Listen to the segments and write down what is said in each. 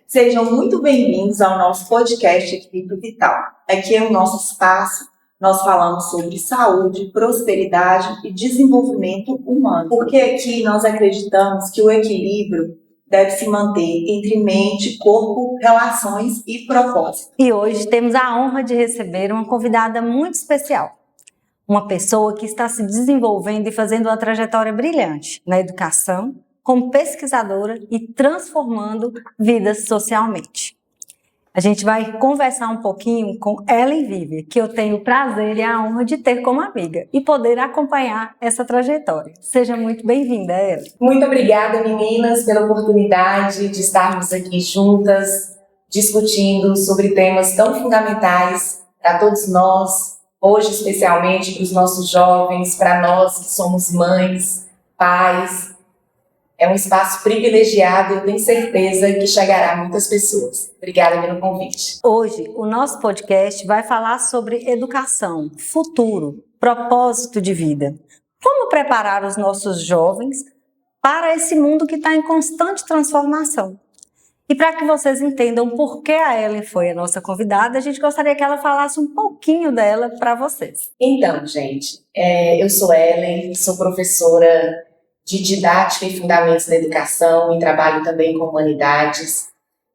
Sejam muito bem-vindos ao nosso podcast Equilíbrio Vital. Aqui é o nosso espaço, nós falamos sobre saúde, prosperidade e desenvolvimento humano. Porque aqui nós acreditamos que o equilíbrio deve se manter entre mente, corpo, relações e propósito. E hoje temos a honra de receber uma convidada muito especial. Uma pessoa que está se desenvolvendo e fazendo uma trajetória brilhante na educação, como pesquisadora e transformando vidas socialmente. A gente vai conversar um pouquinho com Ellen Vivier, que eu tenho o prazer e a honra de ter como amiga e poder acompanhar essa trajetória. Seja muito bem-vinda, Ellen. Muito obrigada, meninas, pela oportunidade de estarmos aqui juntas, discutindo sobre temas tão fundamentais para todos nós, hoje especialmente para os nossos jovens, para nós que somos mães, pais. É um espaço privilegiado e eu tenho certeza que chegará a muitas pessoas. Obrigada pelo convite. Hoje, o nosso podcast vai falar sobre educação, futuro, propósito de vida. Como preparar os nossos jovens para esse mundo que está em constante transformação. E para que vocês entendam por que a Ellen foi a nossa convidada, a gente gostaria que ela falasse um pouquinho dela para vocês. Então, gente, eu sou Ellen, sou professora de Didática e Fundamentos da Educação e trabalho também com Humanidades.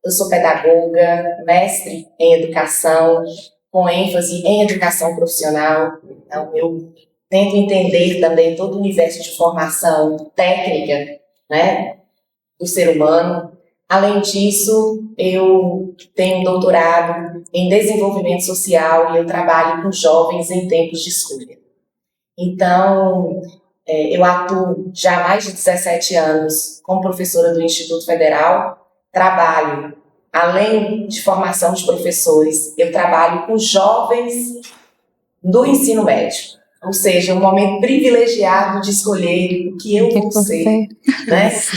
Eu sou pedagoga, mestre em Educação, com ênfase em Educação Profissional. Então, eu tento entender também todo o universo de formação técnica, né, do ser humano. Além disso, eu tenho um doutorado em Desenvolvimento Social e eu trabalho com jovens em tempos de escolha. Então, eu atuo já há mais de 17 anos como professora do Instituto Federal, trabalho, além de formação de professores, eu trabalho com jovens do ensino médio, ou seja, um momento privilegiado de escolher o que eu vou ser, né?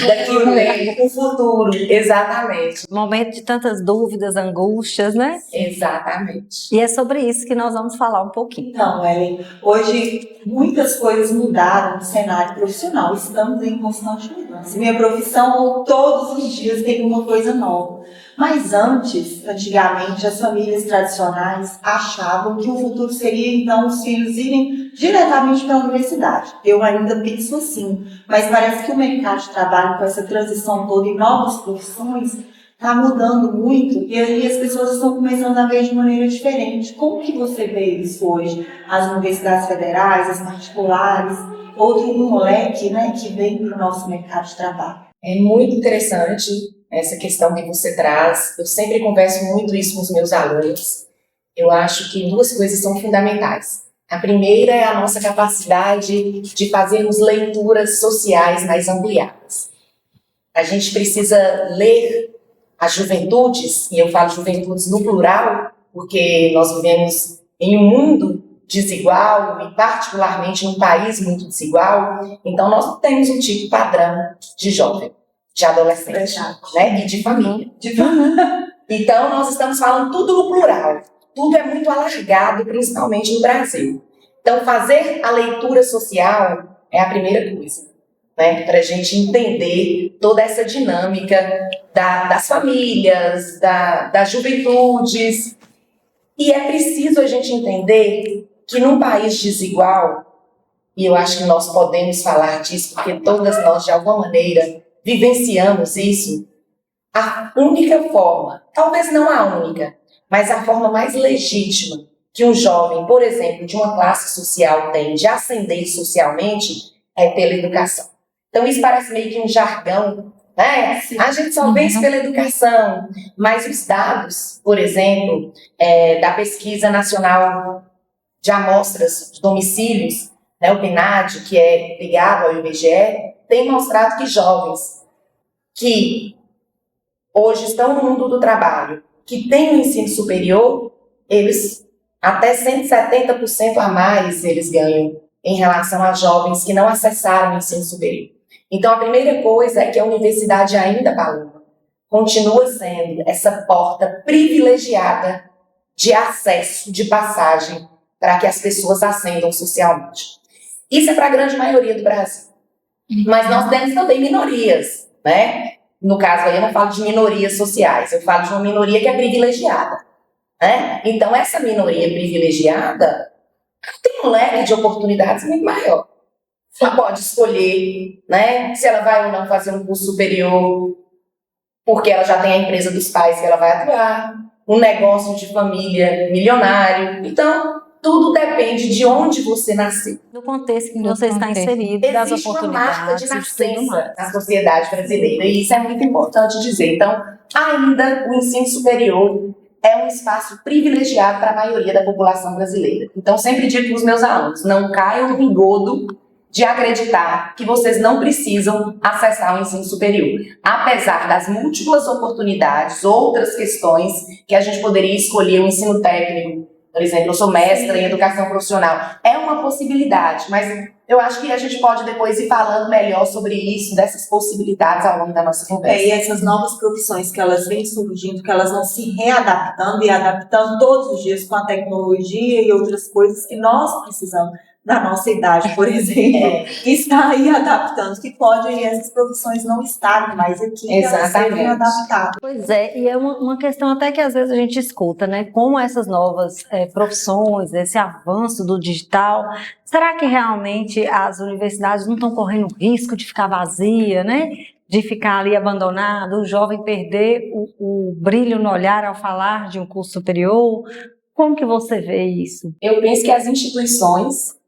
Daqui a um tempo, o futuro, exatamente. Momento de tantas dúvidas, angústias, né? Exatamente. E é sobre isso que nós vamos falar um pouquinho. Então, Ellen, hoje muitas coisas mudaram no cenário profissional, estamos em constante mudança. Minha profissão, todos os dias tem uma coisa nova. Mas antigamente, as famílias tradicionais achavam que o futuro seria, então, os filhos irem diretamente para a universidade. Eu ainda penso assim, mas parece que o mercado de trabalho, com essa transição toda em novas profissões, está mudando muito e aí as pessoas estão começando a ver de maneira diferente. Como que você vê isso hoje? As universidades federais, as particulares, um moleque, né, que vem para o nosso mercado de trabalho. É muito interessante essa questão que você traz. Eu sempre converso muito isso com os meus alunos. Eu acho que duas coisas são fundamentais. A primeira é a nossa capacidade de fazermos leituras sociais mais ampliadas. A gente precisa ler as juventudes, e eu falo juventudes no plural, porque nós vivemos em um mundo desigual e particularmente num país muito desigual, então nós temos um tipo padrão de jovem, de adolescente, né, e de família. Então nós estamos falando tudo no plural, tudo é muito alargado, principalmente no Brasil. Então fazer a leitura social é a primeira coisa, né, para a gente entender toda essa dinâmica das famílias, das juventudes. E é preciso a gente entender que num país desigual, e eu acho que nós podemos falar disso, porque todas nós, de alguma maneira, vivenciamos isso, a única forma, talvez não a única, mas a forma mais legítima que um jovem, por exemplo, de uma classe social tem de ascender socialmente é pela educação. Então isso parece meio que um jargão, né? A gente só vence pela educação, mas os dados, por exemplo, da Pesquisa Nacional de Amostras de Domicílios, né, o PNAD, que é ligado ao IBGE, tem mostrado que jovens que hoje estão no mundo do trabalho, que têm o ensino superior, eles até 170% a mais eles ganham em relação a jovens que não acessaram o ensino superior. Então, a primeira coisa é que a universidade ainda, Paloma, continua sendo essa porta privilegiada de acesso, de passagem, para que as pessoas ascendam socialmente. Isso é para a grande maioria do Brasil. Mas nós temos também minorias, né? no caso aí eu não falo de minorias sociais, eu falo de uma minoria que é privilegiada, né? Então essa minoria privilegiada tem um leque de oportunidades muito maior. Ela pode escolher, né, se ela vai ou não fazer um curso superior, porque ela já tem a empresa dos pais que ela vai atuar, um negócio de família milionário. Então, tudo depende de onde você nasceu. No contexto em que você está inserido, das Existe uma marca de oportunidades, tudo mais. nascença na sociedade brasileira, e isso é muito importante dizer. Então, ainda o ensino superior é um espaço privilegiado para a maioria da população brasileira. Então, sempre digo para os meus alunos, não caiam no engodo de acreditar que vocês não precisam acessar o ensino superior. Apesar das múltiplas oportunidades, outras questões que a gente poderia escolher, o ensino técnico, por exemplo, eu sou mestra em educação profissional, é uma possibilidade, mas eu acho que a gente pode depois ir falando melhor sobre isso, dessas possibilidades ao longo da nossa conversa. E essas novas profissões que elas vêm surgindo, que elas vão se readaptando e adaptando todos os dias com a tecnologia e outras coisas que nós precisamos. Da nossa idade, por exemplo, está aí adaptando, que podem essas profissões não estarem mais aqui, elas serem adaptadas. Pois é, e é uma questão até que às vezes a gente escuta, né? Como essas novas profissões, esse avanço do digital, será que realmente as universidades não estão correndo risco de ficar vazia, né? De ficar ali abandonado, o jovem perder o brilho no olhar ao falar de um curso superior? Como que você vê isso? Eu penso que as instituições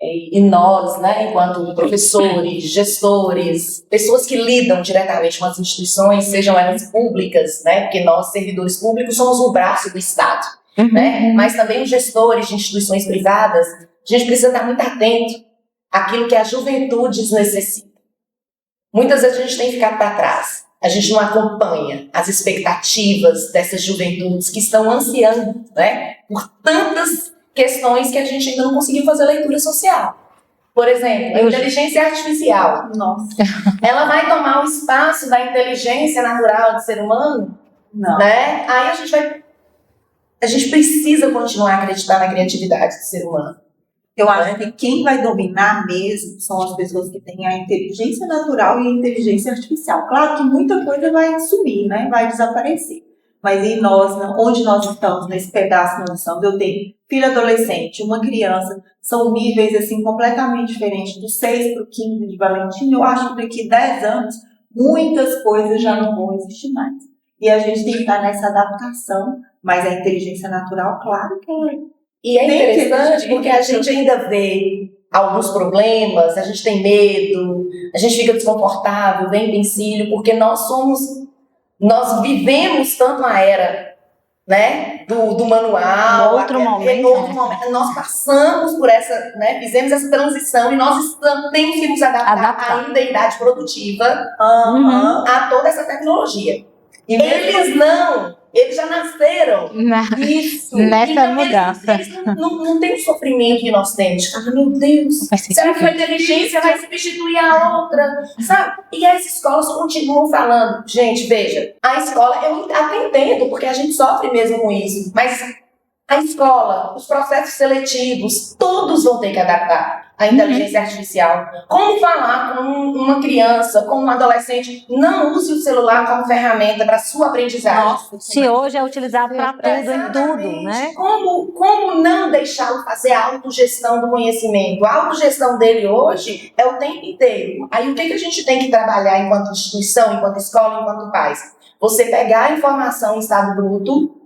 e nós, né, enquanto professores, gestores, pessoas que lidam diretamente com as instituições, sejam elas públicas, né, porque nós, servidores públicos, somos o braço do Estado, né, mas também os gestores de instituições privadas, a gente precisa estar muito atento àquilo que a juventude necessita. Muitas vezes a gente tem ficado para trás, a gente não acompanha as expectativas dessas juventudes que estão ansiando, né, por tantas questões que a gente ainda não conseguiu fazer leitura social. Por exemplo, a inteligência artificial. Nossa. Ela vai tomar o espaço da inteligência natural do ser humano? Não. Né? Aí a gente precisa continuar a acreditar na criatividade do ser humano. Eu acho que quem vai dominar mesmo são as pessoas que têm a inteligência natural e a inteligência artificial. Claro que muita coisa vai sumir, né? Vai desaparecer. Mas e nós, onde nós estamos nesse pedaço nós estamos? Eu tenho filho adolescente, uma criança, são níveis assim completamente diferentes, do 6 para o 15 de Valentim. Eu acho que daqui 10 anos muitas coisas já não vão existir mais. E a gente tem que estar nessa adaptação, mas a inteligência natural, claro que é. E é interessante porque a gente ainda vê alguns problemas, a gente tem medo, a gente fica desconfortável, vem empecilho, porque nós vivemos tanto a era, né, do manual, outro momento, nós passamos por essa, né, fizemos essa transição e nós temos que nos adaptar ainda à idade produtiva a toda essa tecnologia. E eles já nasceram nessa então, mudança. Eles não têm o sofrimento que nós temos. Meu Deus, será que a inteligência vai substituir a outra? Sabe? E as escolas continuam falando. Gente, veja, a escola, eu até entendo, porque a gente sofre mesmo com isso, mas a escola, os processos seletivos, todos vão ter que adaptar a inteligência artificial. Como falar com uma criança, com um adolescente? Não use o celular como ferramenta para sua aprendizagem. Nossa, se hoje é utilizado para tudo, em tudo, né? Como não deixá-lo fazer a autogestão do conhecimento? A autogestão dele hoje é o tempo inteiro. Aí o que a gente tem que trabalhar enquanto instituição, enquanto escola, enquanto pais? Você pegar a informação em estado bruto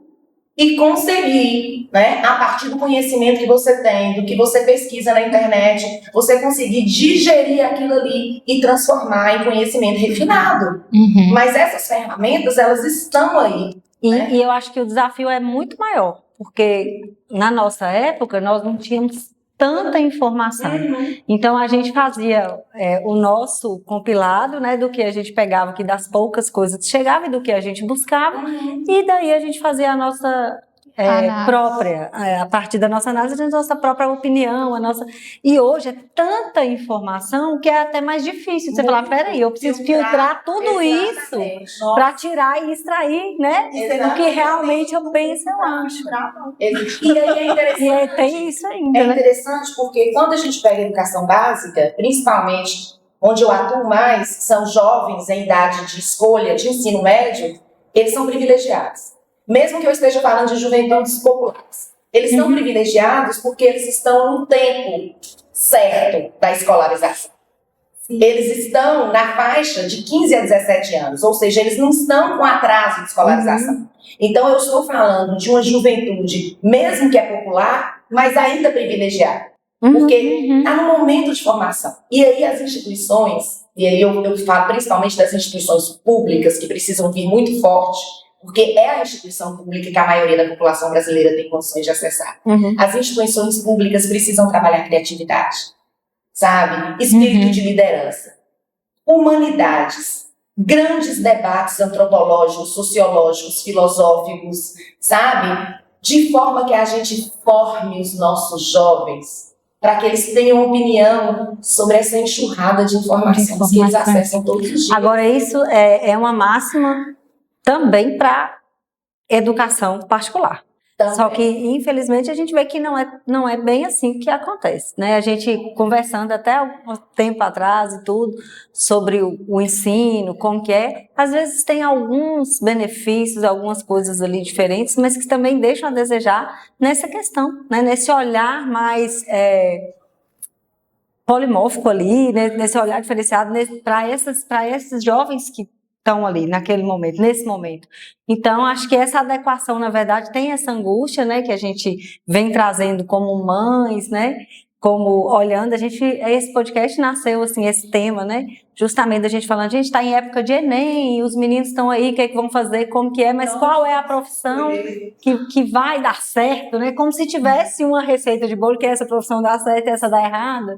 e conseguir, né, a partir do conhecimento que você tem, do que você pesquisa na internet, você conseguir digerir aquilo ali e transformar em conhecimento refinado. Mas essas ferramentas, elas estão aí. Né? E eu acho que o desafio é muito maior, porque na nossa época nós não tínhamos tanta informação. Então a gente fazia o nosso compilado, né, do que a gente pegava aqui das poucas coisas que chegava e do que a gente buscava, e daí a gente fazia a nossa própria, a partir da nossa análise, a nossa própria opinião, e hoje é tanta informação que é até mais difícil você falar, peraí, eu preciso filtrar tudo isso para tirar e extrair, né, o que realmente eu penso, eu acho. E aí é interessante. Tem isso ainda, É interessante porque quando a gente pega a educação básica, principalmente onde eu atuo mais, são jovens em idade de escolha de ensino médio, eles são privilegiados. Mesmo que eu esteja falando de juventudes populares. Eles são privilegiados porque eles estão no tempo certo da escolarização. Eles estão na faixa de 15 a 17 anos, ou seja, eles não estão com atraso de escolarização. Então, eu estou falando de uma juventude, mesmo que é popular, mas ainda privilegiada. Porque está no momento de formação. E aí as instituições, e aí eu falo principalmente das instituições públicas, que precisam vir muito forte, porque é a instituição pública que a maioria da população brasileira tem condições de acessar. As instituições públicas precisam trabalhar criatividade, sabe? Espírito de liderança. Humanidades. Grandes debates antropológicos, sociológicos, filosóficos, sabe? De forma que a gente forme os nossos jovens para que eles tenham opinião sobre essa enxurrada de informações que eles acessam todos os dias. Agora, isso é uma máxima também para educação particular. Também. Só que, infelizmente, a gente vê que não é bem assim que acontece, né? A gente conversando até um tempo atrás e tudo, sobre o ensino, como que é, às vezes tem alguns benefícios, algumas coisas ali diferentes, mas que também deixam a desejar nessa questão, né? Nesse olhar mais polimórfico ali, né? Nesse olhar diferenciado para esses jovens que estão ali naquele momento, nesse momento. Então, acho que essa adequação, na verdade, tem essa angústia, né, que a gente vem trazendo como mães, né, como olhando, esse podcast nasceu, assim, esse tema, né, justamente a gente falando, a gente está em época de Enem, os meninos estão aí, o que é que vão fazer, como que é, mas qual é a profissão que vai dar certo, né, como se tivesse uma receita de bolo que essa profissão dá certo e essa dá errado.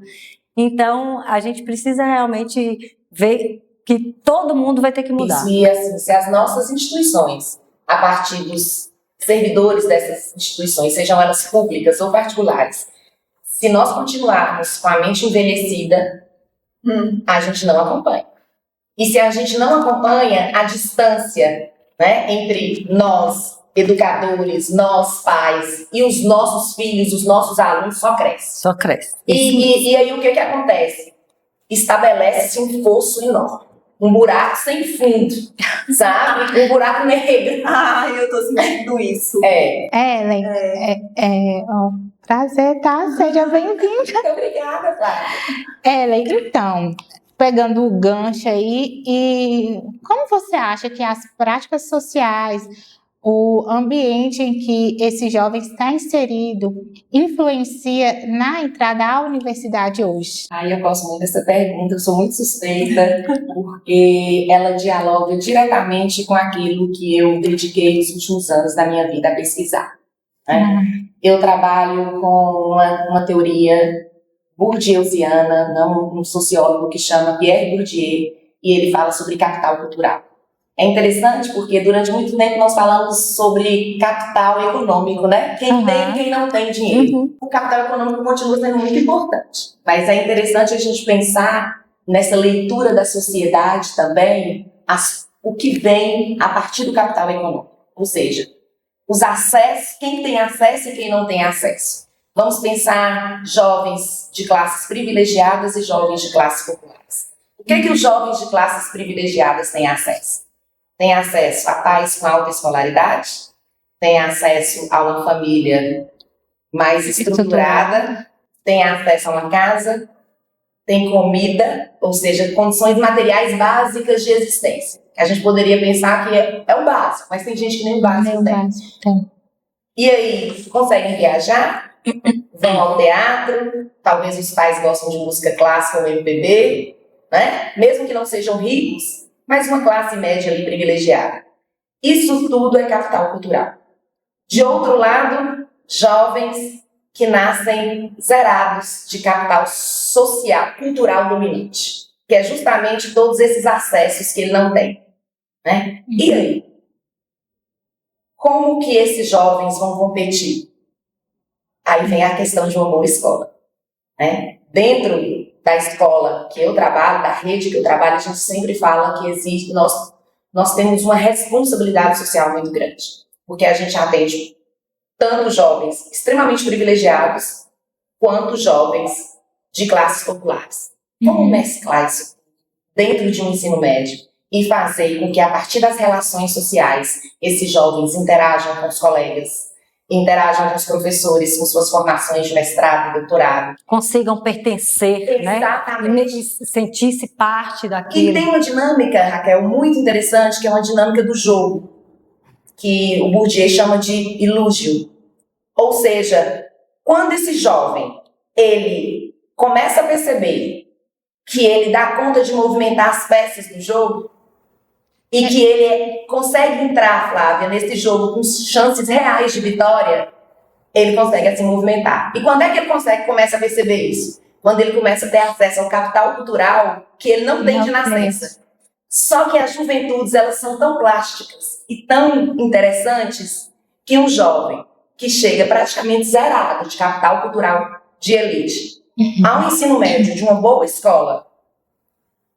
Então, a gente precisa realmente ver que todo mundo vai ter que mudar. Isso, e assim, se as nossas instituições, a partir dos servidores dessas instituições, sejam elas públicas ou particulares, se nós continuarmos com a mente envelhecida, a gente não acompanha. E se a gente não acompanha, a distância, né, entre nós, educadores, nós, pais, e os nossos filhos, os nossos alunos, só cresce. Só cresce. E aí o que acontece? Estabelece um fosso enorme. Um buraco sem fundo, sabe? Um buraco negro. Ai, eu tô sentindo isso. Ellen, prazer, tá? Seja bem-vinda. Obrigada, Flávia. Ellen, então, pegando o gancho aí, e como você acha que as práticas sociais, o ambiente em que esse jovem está inserido, influencia na entrada à universidade hoje? Eu gosto muito dessa pergunta, eu sou muito suspeita, porque ela dialoga diretamente com aquilo que eu dediquei os últimos anos da minha vida a pesquisar. Né? Eu trabalho com uma teoria bourdieusiana, não um sociólogo que chama Pierre Bourdieu, e ele fala sobre capital cultural. É interessante porque durante muito tempo nós falamos sobre capital econômico, né? Quem tem e quem não tem dinheiro. O capital econômico continua sendo muito importante. Mas é interessante a gente pensar nessa leitura da sociedade também, o que vem a partir do capital econômico. Ou seja, os acessos, quem tem acesso e quem não tem acesso. Vamos pensar jovens de classes privilegiadas e jovens de classes populares. O que os jovens de classes privilegiadas têm acesso? Tem acesso a pais com alta escolaridade, tem acesso a uma família mais estruturada, tem acesso a uma casa, tem comida, ou seja, condições materiais básicas de existência. A gente poderia pensar que é o básico, mas tem gente que nem o básico tem. E aí, conseguem viajar, vão ao teatro, talvez os pais gostam de música clássica ou MPB, né? Mesmo que não sejam ricos, mas uma classe média ali privilegiada. Isso tudo é capital cultural. De outro lado, jovens que nascem zerados de capital social, cultural dominante, que é justamente todos esses acessos que ele não tem. Né? E aí? Como que esses jovens vão competir? Aí vem a questão de uma boa escola. Né? Dentro da escola que eu trabalho, da rede que eu trabalho, a gente sempre fala que existe, nós temos uma responsabilidade social muito grande, porque a gente atende tanto jovens extremamente privilegiados, quanto jovens de classes populares. Como mesclar isso dentro de um ensino médio e fazer com que, a partir das relações sociais, esses jovens interajam com os colegas, interajam com os professores, com suas formações de mestrado e doutorado. Consigam pertencer, Exatamente. né? E sentir-se parte E daquilo. tem uma dinâmica, Raquel, muito interessante, que é uma dinâmica do jogo, que o Bourdieu chama de ilúgio. Ou seja, quando esse jovem, ele começa a perceber que ele dá conta de movimentar as peças do jogo, e que ele consegue entrar, Flávia, nesse jogo com chances reais de vitória, ele consegue assim movimentar. E quando é que ele começa a perceber isso? Quando ele começa a ter acesso ao capital cultural que ele não tem de nascença. Só que as juventudes, elas são tão plásticas e tão interessantes que um jovem que chega praticamente zerado de capital cultural de elite, ao ensino médio de uma boa escola,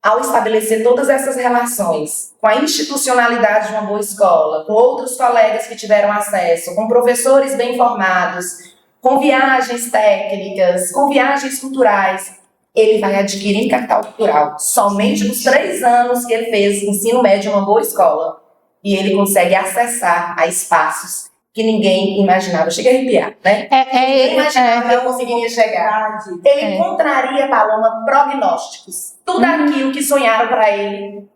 ao estabelecer todas essas relações com a institucionalidade de uma boa escola, com outros colegas que tiveram acesso, com professores bem formados, com viagens técnicas, com viagens culturais, ele vai adquirir capital cultural somente nos 3 anos que ele fez ensino médio em uma boa escola. E ele consegue acessar a espaços que ninguém imaginava. Eu cheguei a arrepiar, né? Ninguém imaginava que eu conseguiria chegar. Ele encontraria, Paloma, prognósticos. Tudo aquilo que sonharam para ele.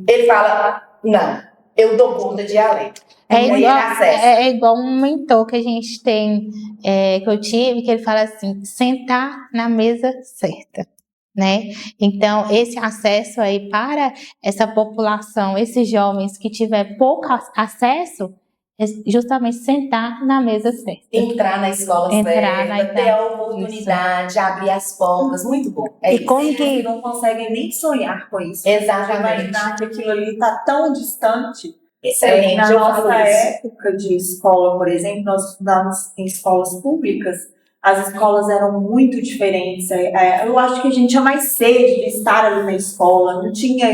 Ele fala, não, eu dou conta de ir além. É igual um mentor que a gente tem, que eu tive, que ele fala assim, sentar na mesa certa, né? Então, esse acesso aí para essa população, esses jovens que tiver pouco acesso, é justamente sentar na mesa certa. Entrar na escola certa, ter a oportunidade, abrir as portas, muito bom. E como que não conseguem nem sonhar com isso? Exatamente. Imaginar que aquilo ali está tão distante. Excelente, na eu nossa falo isso. época de escola, por exemplo, nós estudávamos em escolas públicas, as escolas eram muito diferentes. Eu acho que a gente tinha mais sede de estar ali na escola, não tinha,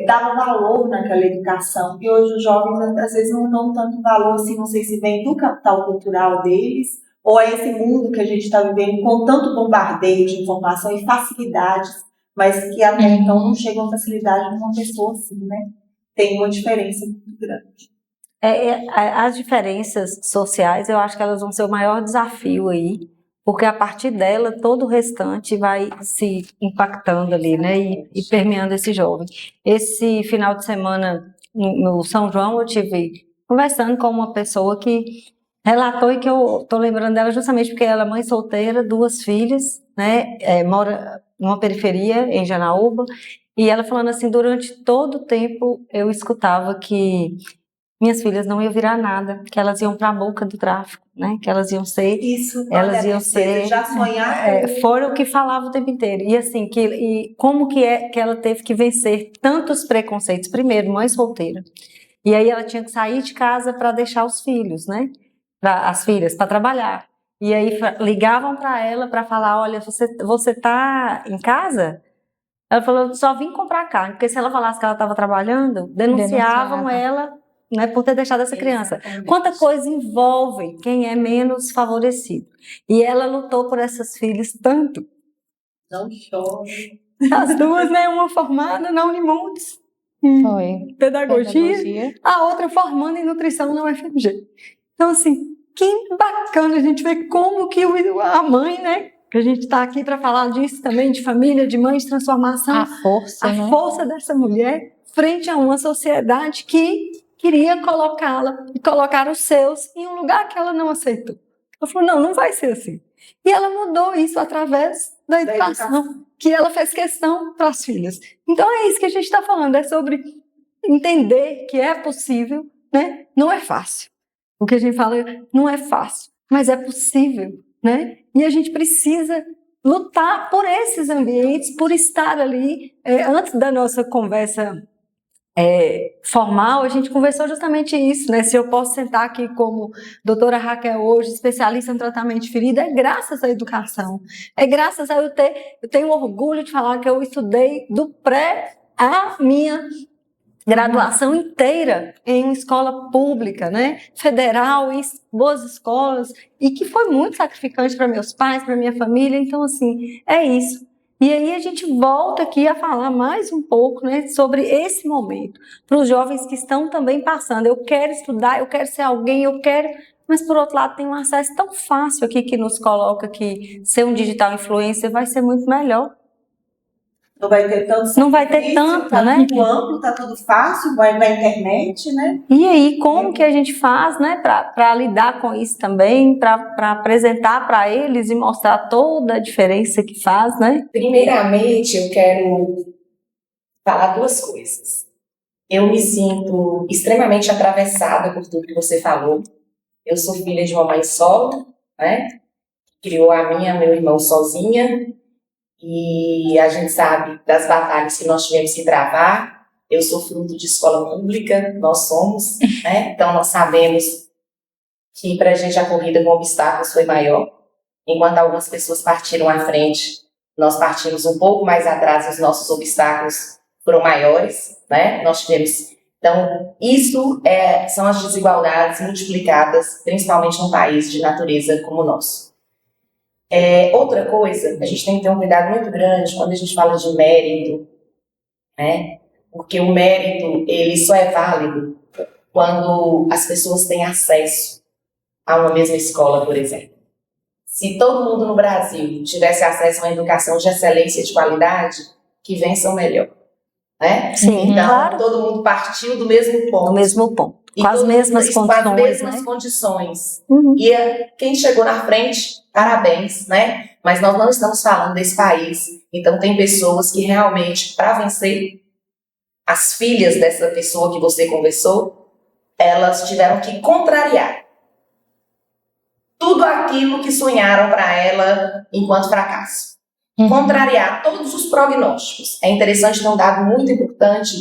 dava valor naquela educação. E hoje os jovens, às vezes, não dão tanto valor, assim, não sei se vem do capital cultural deles, ou é esse mundo que a gente está vivendo com tanto bombardeio de informação e facilidades, mas que até então não chegam a facilidade de uma pessoa assim, né? Tem uma diferença muito grande. As diferenças sociais, eu acho que elas vão ser o maior desafio aí, porque a partir dela, todo o restante vai se impactando ali, né, e permeando esse jovem. Esse final de semana, no São João, eu tive conversando com uma pessoa que relatou, e que eu estou lembrando dela justamente porque ela é mãe solteira, 2 filhas, né, mora numa periferia, em Janaúba, e ela falando assim, durante todo o tempo eu escutava que minhas filhas não iam virar nada, que elas iam para a boca do tráfico, né? Que elas iam ser, elas iam ser, já sonharam. foram o que falava o tempo inteiro. E assim, e como que ela teve que vencer tantos preconceitos? Primeiro, mãe solteira. E aí ela tinha que sair de casa para deixar os filhos, né? As filhas para trabalhar. E aí ligavam para ela para falar, olha, você tá em casa? Ela falou, só vim comprar carne, porque se ela falasse que ela estava trabalhando, denunciavam ela, né, por ter deixado essa criança. Exatamente. Quanta coisa envolve quem é menos favorecido. E ela lutou por essas filhas tanto. Não chore. As 2, né, uma formada na Unimontes, Foi. pedagogia, a outra formando em nutrição na UFMG. Então, assim, que bacana a gente ver como que a mãe, né, que a gente está aqui para falar disso também, de família, de mãe, de transformação. A força, né? A força dessa mulher frente a uma sociedade que queria colocá-la e colocar os seus em um lugar que ela não aceitou. Ela falou, não vai ser assim. E ela mudou isso através da educação, que ela fez questão para as filhas. Então é isso que a gente está falando, é sobre entender que é possível, né? Não é fácil. O que a gente fala não é fácil, mas é possível, né? E a gente precisa lutar por esses ambientes, por estar ali. Antes da nossa conversa formal, a gente conversou justamente isso, né? Se eu posso sentar aqui como doutora Raquel hoje, especialista em tratamento de ferida, é graças à educação. É graças a eu tenho orgulho de falar que eu estudei do pré à minha graduação inteira em uma escola pública, né? Federal, em boas escolas, e que foi muito sacrificante para meus pais, para minha família. Então, assim, é isso. E aí a gente volta aqui a falar mais um pouco, né, sobre esse momento, para os jovens que estão também passando. Eu quero estudar, eu quero ser alguém, eu quero... Mas, por outro lado, tem um acesso tão fácil aqui que nos coloca que ser um digital influencer vai ser muito melhor. Não vai ter tanto. Não vai ter tanto, tá né? Tudo amplo, tá tudo fácil, vai na internet, né? E aí, como que a gente faz, né, para lidar com isso também, para apresentar para eles e mostrar toda a diferença que faz, né? Primeiramente, eu quero falar duas coisas. Eu me sinto extremamente atravessada por tudo que você falou. Eu sou filha de uma mãe solo, né? Criou a mim e a meu irmão sozinha. E a gente sabe das batalhas que nós tivemos que travar. Eu sou fruto de escola pública, nós somos, né? Então nós sabemos que para a gente a corrida com obstáculos foi maior. Enquanto algumas pessoas partiram à frente, nós partimos um pouco mais atrás, os nossos obstáculos foram maiores, né? Nós tivemos... Então, isso são as desigualdades multiplicadas, principalmente num país de natureza como o nosso. Outra coisa, a gente tem que ter um cuidado muito grande quando a gente fala de mérito, né? Porque o mérito, ele só é válido quando as pessoas têm acesso a uma mesma escola, por exemplo. Se todo mundo no Brasil tivesse acesso a uma educação de excelência e de qualidade, que vença o melhor, né? Sim, então, claro. todo mundo partiu do mesmo ponto. No mesmo ponto. Com as mesmas condições, com as mesmas né? condições. Uhum. E quem chegou na frente, parabéns, né? Mas nós não estamos falando desse país. Então, tem pessoas que realmente, para vencer, as filhas dessa pessoa que você conversou, elas tiveram que contrariar tudo aquilo que sonharam para ela enquanto fracasso. Contrariar todos os prognósticos. É interessante ter um dado muito importante,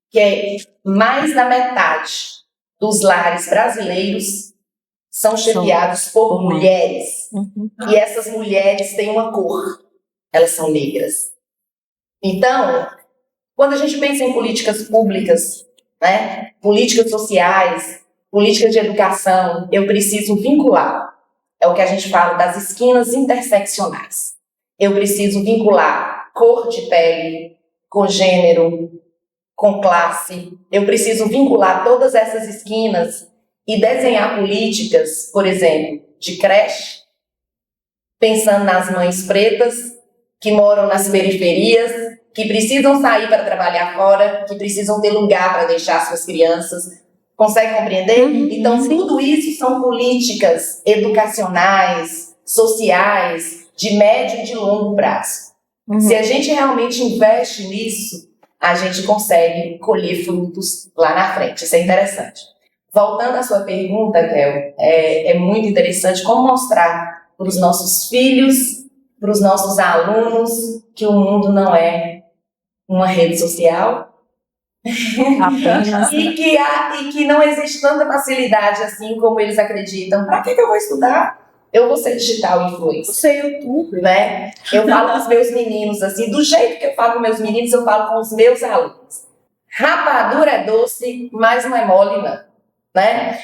que é mais da metade dos lares brasileiros são chefiados por mulheres. Uhum. E essas mulheres têm uma cor. Elas são negras. Então, quando a gente pensa em políticas públicas, né, políticas sociais, políticas de educação, eu preciso vincular. É o que a gente fala das esquinas interseccionais. Eu preciso vincular cor de pele, com gênero, com classe. Eu preciso vincular todas essas esquinas e desenhar políticas, por exemplo, de creche, pensando nas mães pretas que moram nas periferias, que precisam sair para trabalhar fora, que precisam ter lugar para deixar suas crianças. Consegue compreender? Então, sim. Tudo isso são políticas educacionais, sociais, de médio e de longo prazo. Se a gente realmente investe nisso, a gente consegue colher frutos lá na frente. Isso é interessante. Voltando à sua pergunta, Kel, é muito interessante como mostrar para os nossos filhos, para os nossos alunos, que o mundo não é uma rede social, Apenas. e que não existe tanta facilidade assim como eles acreditam. Para que eu vou estudar? Eu vou ser digital influencer. Você é YouTube, Né? Eu falo com os meus meninos assim, do jeito que eu falo com meus meninos, eu falo com os meus alunos. Rapadura é doce, mas não é mole, não. Né?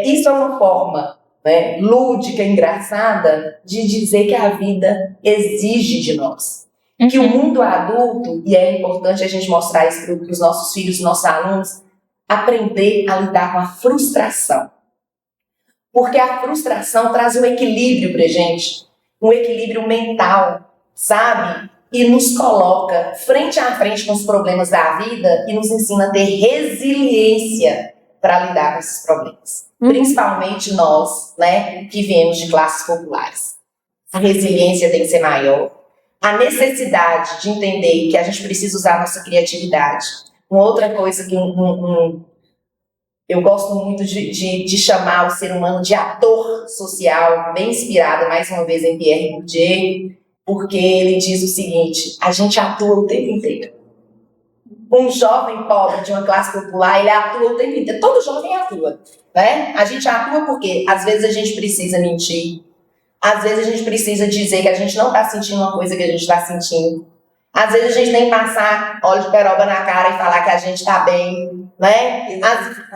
Isso é uma forma, né, lúdica, engraçada, de dizer que a vida exige de nós. Que o mundo adulto, e é importante a gente mostrar isso para os nossos filhos, nossos alunos, aprender a lidar com a frustração. Porque a frustração traz um equilíbrio para a gente, um equilíbrio mental, sabe? E nos coloca frente a frente com os problemas da vida e nos ensina a ter resiliência para lidar com esses problemas. Principalmente nós, né, que viemos de classes populares. A resiliência tem que ser maior. A necessidade de entender que a gente precisa usar a nossa criatividade. Uma outra coisa que eu gosto muito de chamar o ser humano de ator social, bem inspirada, mais uma vez, em Pierre Bourdieu, porque ele diz o seguinte: a gente atua o tempo inteiro. Um jovem pobre de uma classe popular, ele atua o tempo inteiro. Todo jovem atua, né? A gente atua porque, às vezes, a gente precisa mentir. Às vezes, a gente precisa dizer que a gente não está sentindo uma coisa que a gente está sentindo. Às vezes, a gente tem que passar óleo de peroba na cara e falar que a gente está bem. né?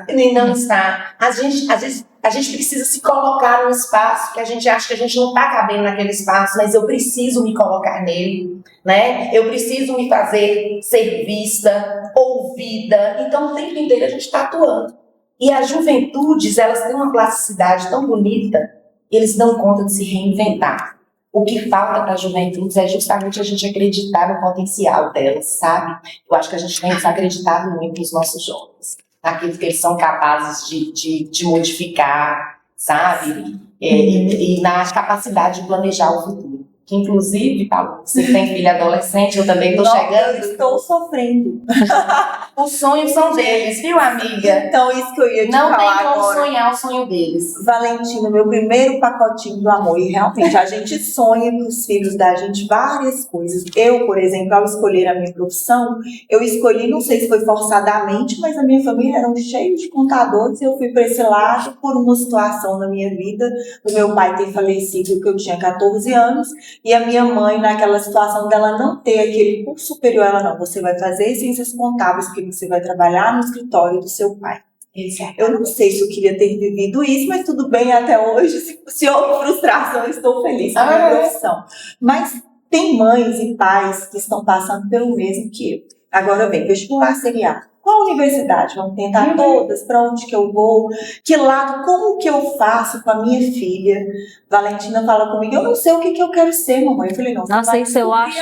E não está. Às vezes, a gente precisa se colocar num espaço que a gente acha que a gente não está cabendo naquele espaço, mas eu preciso me colocar nele, né? Eu preciso me fazer ser vista, ouvida. Então, o tempo inteiro a gente está atuando. E as juventudes, elas têm uma plasticidade tão bonita, eles dão conta de se reinventar. O que falta para as juventudes é justamente a gente acreditar no potencial delas, sabe? Eu acho que a gente tem desacreditado muito nos nossos jovens, naquilo que eles são capazes de modificar, sabe? E na capacidade de planejar o futuro. Que, inclusive, Paulo, você tem filho adolescente, eu também estou chegando. Eu estou sofrendo. Os sonhos são deles, viu, amiga? Então, isso que eu ia te Não falar tem como agora. sonhar o sonho deles. Valentina, meu primeiro pacotinho do amor. E realmente, a gente sonha nos filhos da gente várias coisas. Eu, por exemplo, ao escolher a minha profissão, eu escolhi, não sei se foi forçadamente, mas a minha família era cheia de contadores e eu fui para esse lado por uma situação na minha vida, do meu pai ter falecido que eu tinha 14 anos, e a minha mãe, naquela situação dela não ter aquele curso superior, ela não, você vai fazer ciências contábeis, porque você vai trabalhar no escritório do seu pai. Eu não sei se eu queria ter vivido isso, mas tudo bem até hoje. Se houve frustração, eu estou feliz com a minha profissão. Mas tem mães e pais que estão passando pelo mesmo que eu. Agora vem, vestibular seriado. Qual universidade? Vamos tentar todas? Para onde que eu vou? Que lado? Como que eu faço com a minha filha? Valentina fala comigo, eu não sei o que eu quero ser, mamãe. Eu falei, não, Nossa, isso é que eu ainda.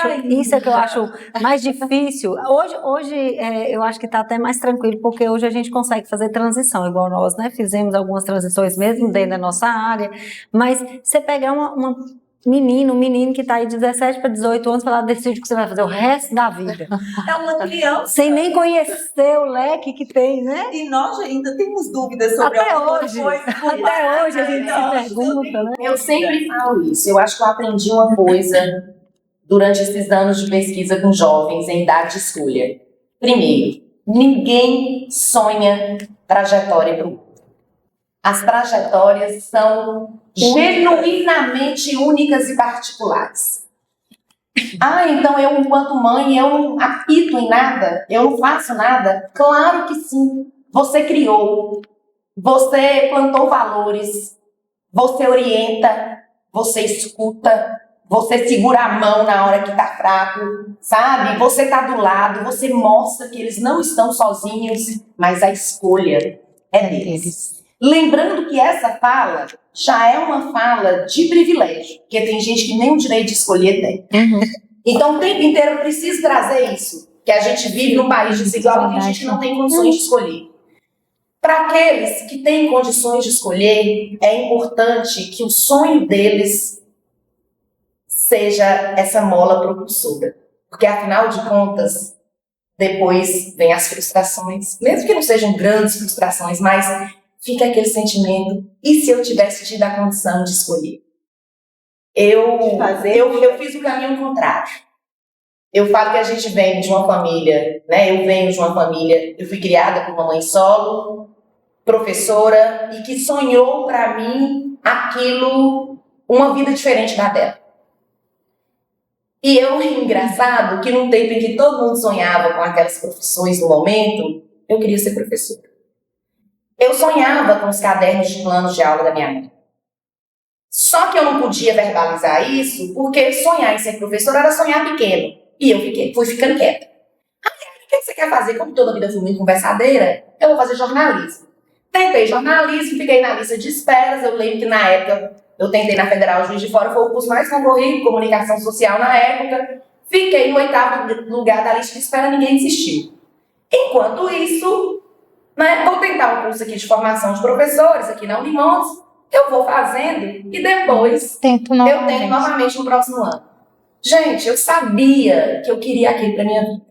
acho mais difícil. Hoje eu acho que está até mais tranquilo, porque hoje a gente consegue fazer transição, igual nós, né? Fizemos algumas transições mesmo dentro da nossa área, mas você pegar um menino que está aí 17 para 18 anos, falar, decide o que você vai fazer o resto da vida. É uma criança. Sem nem conhecer o leque que tem, né? E nós ainda temos dúvidas sobre Até alguma hoje. coisa. Até hoje a gente se pergunta, né? Eu sempre falo isso. Eu acho que eu aprendi uma coisa durante esses anos de pesquisa com jovens em idade de escolha. Primeiro, ninguém sonha trajetória para o outro. As trajetórias são genuinamente únicas e particulares. Então eu, enquanto mãe, eu não apito em nada? Eu não faço nada? Claro que sim. Você criou, você plantou valores, você orienta, você escuta, você segura a mão na hora que tá fraco, sabe? Você tá do lado, você mostra que eles não estão sozinhos, mas a escolha é deles. Lembrando que essa fala já é uma fala de privilégio, porque tem gente que nem o direito de escolher tem. Então, o tempo inteiro eu preciso trazer isso, que a gente vive num país desigual e tem gente que não tem condições de escolher. Para aqueles que têm condições de escolher, é importante que o sonho deles seja essa mola propulsora. Porque, afinal de contas, depois vem as frustrações, mesmo que não sejam grandes frustrações, mas fica aquele sentimento, e se eu tivesse tido a condição de escolher? Eu fiz o caminho contrário. Eu falo que a gente vem de uma família, né? Eu venho de uma família, eu fui criada por uma mãe solo, professora, e que sonhou para mim aquilo, uma vida diferente da dela. E engraçado que num tempo em que todo mundo sonhava com aquelas profissões no momento, eu queria ser professora. Eu sonhava com os cadernos de planos de aula da minha mãe. Só que eu não podia verbalizar isso, porque sonhar em ser professora era sonhar pequeno. E eu fui ficando quieta. O que você quer fazer? Como toda a vida fui muito conversadeira, eu vou fazer jornalismo. Tentei jornalismo, fiquei na lista de esperas. Eu lembro que na época, eu tentei na Federal Juiz de Fora, foi o curso mais concorrido, comunicação social na época. Fiquei no 8º lugar da lista de espera, ninguém insistiu. Enquanto isso, né, vou tentar um curso aqui de formação de professores, aqui na Unimontes, eu vou fazendo e depois eu tento novamente no próximo ano. Gente, eu sabia que eu queria aquilo para minha vida.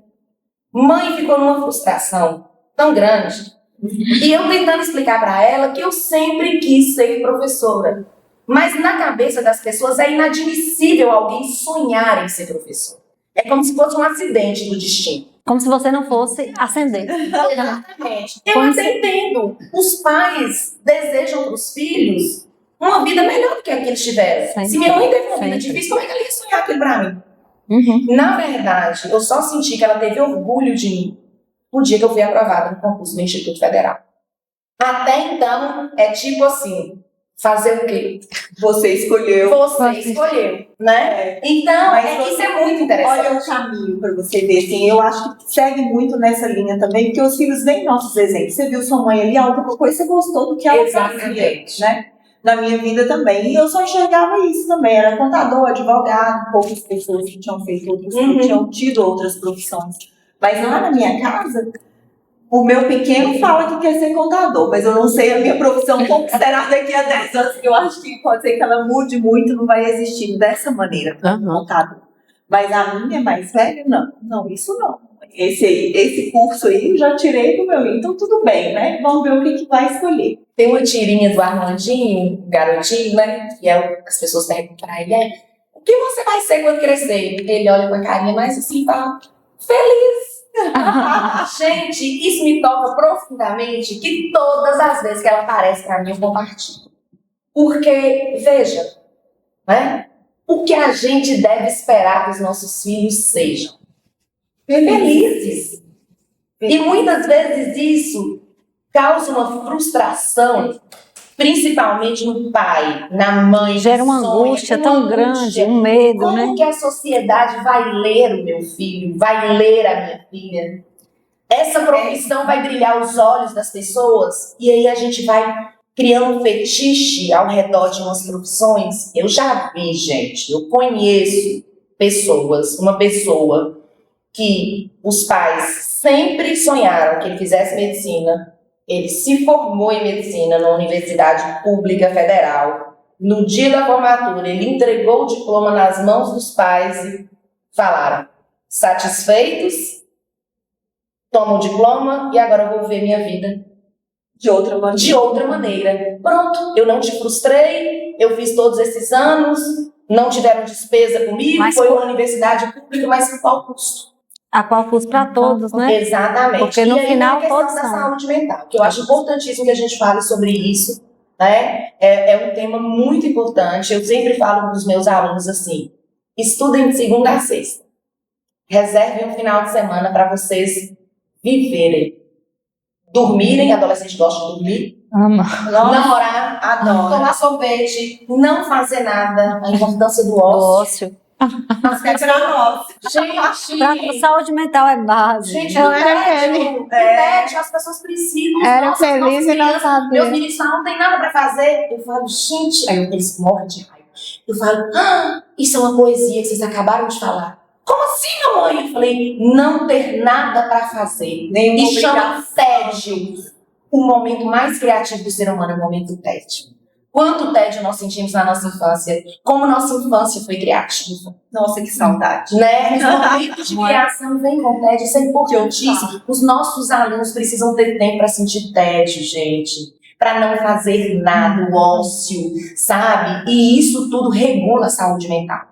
Mãe ficou numa frustração tão grande. E eu tentando explicar para ela que eu sempre quis ser professora. Mas na cabeça das pessoas é inadmissível alguém sonhar em ser professor. É como se fosse um acidente do destino. Como se você não fosse ascender. Exatamente. Eu até entendo. Os pais desejam para os filhos uma vida melhor do que a que eles tiveram. Sempre. Se minha mãe teve uma vida difícil, como é que ela ia sonhar aquilo para mim? Na verdade, eu só senti que ela teve orgulho de mim o dia que eu fui aprovada no concurso do Instituto Federal. Até então, é tipo assim, fazer o quê? Você escolheu. Você escolheu, né? Então, isso é muito interessante. Olha o caminho para você ver, assim, eu acho que segue muito nessa linha também, porque os filhos veem nossos exemplos. Você viu sua mãe ali, alguma coisa, você gostou do que ela fazia, né? Na minha vida também. E eu só enxergava isso também. Era contador, advogado, poucas pessoas que tinham feito outras, que tinham tido outras profissões. Mas lá na minha casa, o meu pequeno fala que quer ser contador, mas eu não sei a minha profissão como será daqui a 10 anos. Eu acho que pode ser que ela mude muito, não vai existir dessa maneira como contador. Mas a minha mais velha, não, isso não. Esse curso aí eu já tirei do meu livro, então tudo bem, né? Vamos ver o que vai escolher. Tem uma tirinha do Armandinho, garotinho, né? Que as pessoas perguntam pra ele, o que você vai ser quando crescer? Ele olha com a carinha mais assim e fala, feliz. Gente, isso me toca profundamente, que todas as vezes que ela aparece pra mim eu compartilho. Porque, veja, né? O que a gente deve esperar que os nossos filhos sejam? Felizes. E muitas vezes isso causa uma frustração, principalmente no pai, na mãe. Gera uma angústia tão grande, um medo, né? Como que a sociedade vai ler o meu filho, vai ler a minha filha? Essa profissão vai brilhar os olhos das pessoas e aí a gente vai criando um fetiche ao redor de umas profissões. Eu já vi, gente, eu conheço uma pessoa que os pais sempre sonharam que ele fizesse medicina. Ele se formou em medicina na Universidade Pública Federal. No dia da formatura, ele entregou o diploma nas mãos dos pais e falaram, satisfeitos? Toma o diploma e agora eu vou ver minha vida de outra maneira. Pronto, eu não te frustrei, eu fiz todos esses anos, não tiveram despesa comigo, mas foi uma universidade pública, mas com qual custo? A qual custo para todos, né? Exatamente. Porque no final a questão todos da são. saúde mental, que eu acho importantíssimo que a gente fale sobre isso, né? É um tema muito importante. Eu sempre falo com os meus alunos assim, estudem de segunda a sexta. Reservem um final de semana para vocês viverem. Dormirem, adolescente gosta de dormir. Namorar, tomar sorvete, não fazer nada, a importância do ócio. Gente, Pra saúde mental é base. Gente, Eu era feliz. tédio, as pessoas precisam. Era feliz e não sabia. Meus meninos falam, não tem nada pra fazer. Eu falo, gente, aí eles morrem de raiva. Eu falo, isso é uma poesia que vocês acabaram de falar. Como assim, mamãe? Eu falei, não ter nada pra fazer. E chama tédio. O momento mais criativo do ser humano é o momento tédio. Quanto tédio nós sentimos na nossa infância, como nossa infância foi criativa. Nossa, que saudade. Né? Os momentos de criação vem com tédio, isso é importantíssimo. Os nossos alunos precisam ter tempo para sentir tédio, gente. Para não fazer nada, o ócio, sabe? E isso tudo regula a saúde mental.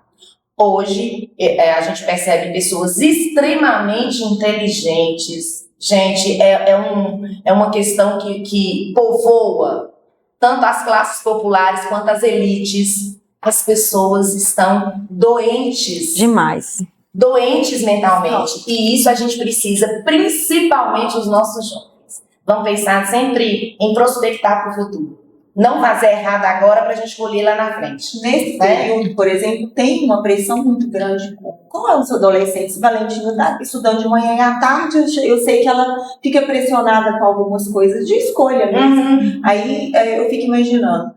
Hoje, a gente percebe pessoas extremamente inteligentes. Gente, é uma questão que povoa tanto as classes populares quanto as elites. As pessoas estão doentes. Demais. Doentes mentalmente. E isso a gente precisa, principalmente os nossos jovens. Vamos pensar sempre em prospectar para o futuro. Não fazer errado agora para a gente colher lá na frente. Nesse período, por exemplo, tem uma pressão muito grande com os adolescentes. Valentina está estudando de manhã e à tarde, eu sei que ela fica pressionada com algumas coisas de escolha mesmo. Aí eu fico imaginando,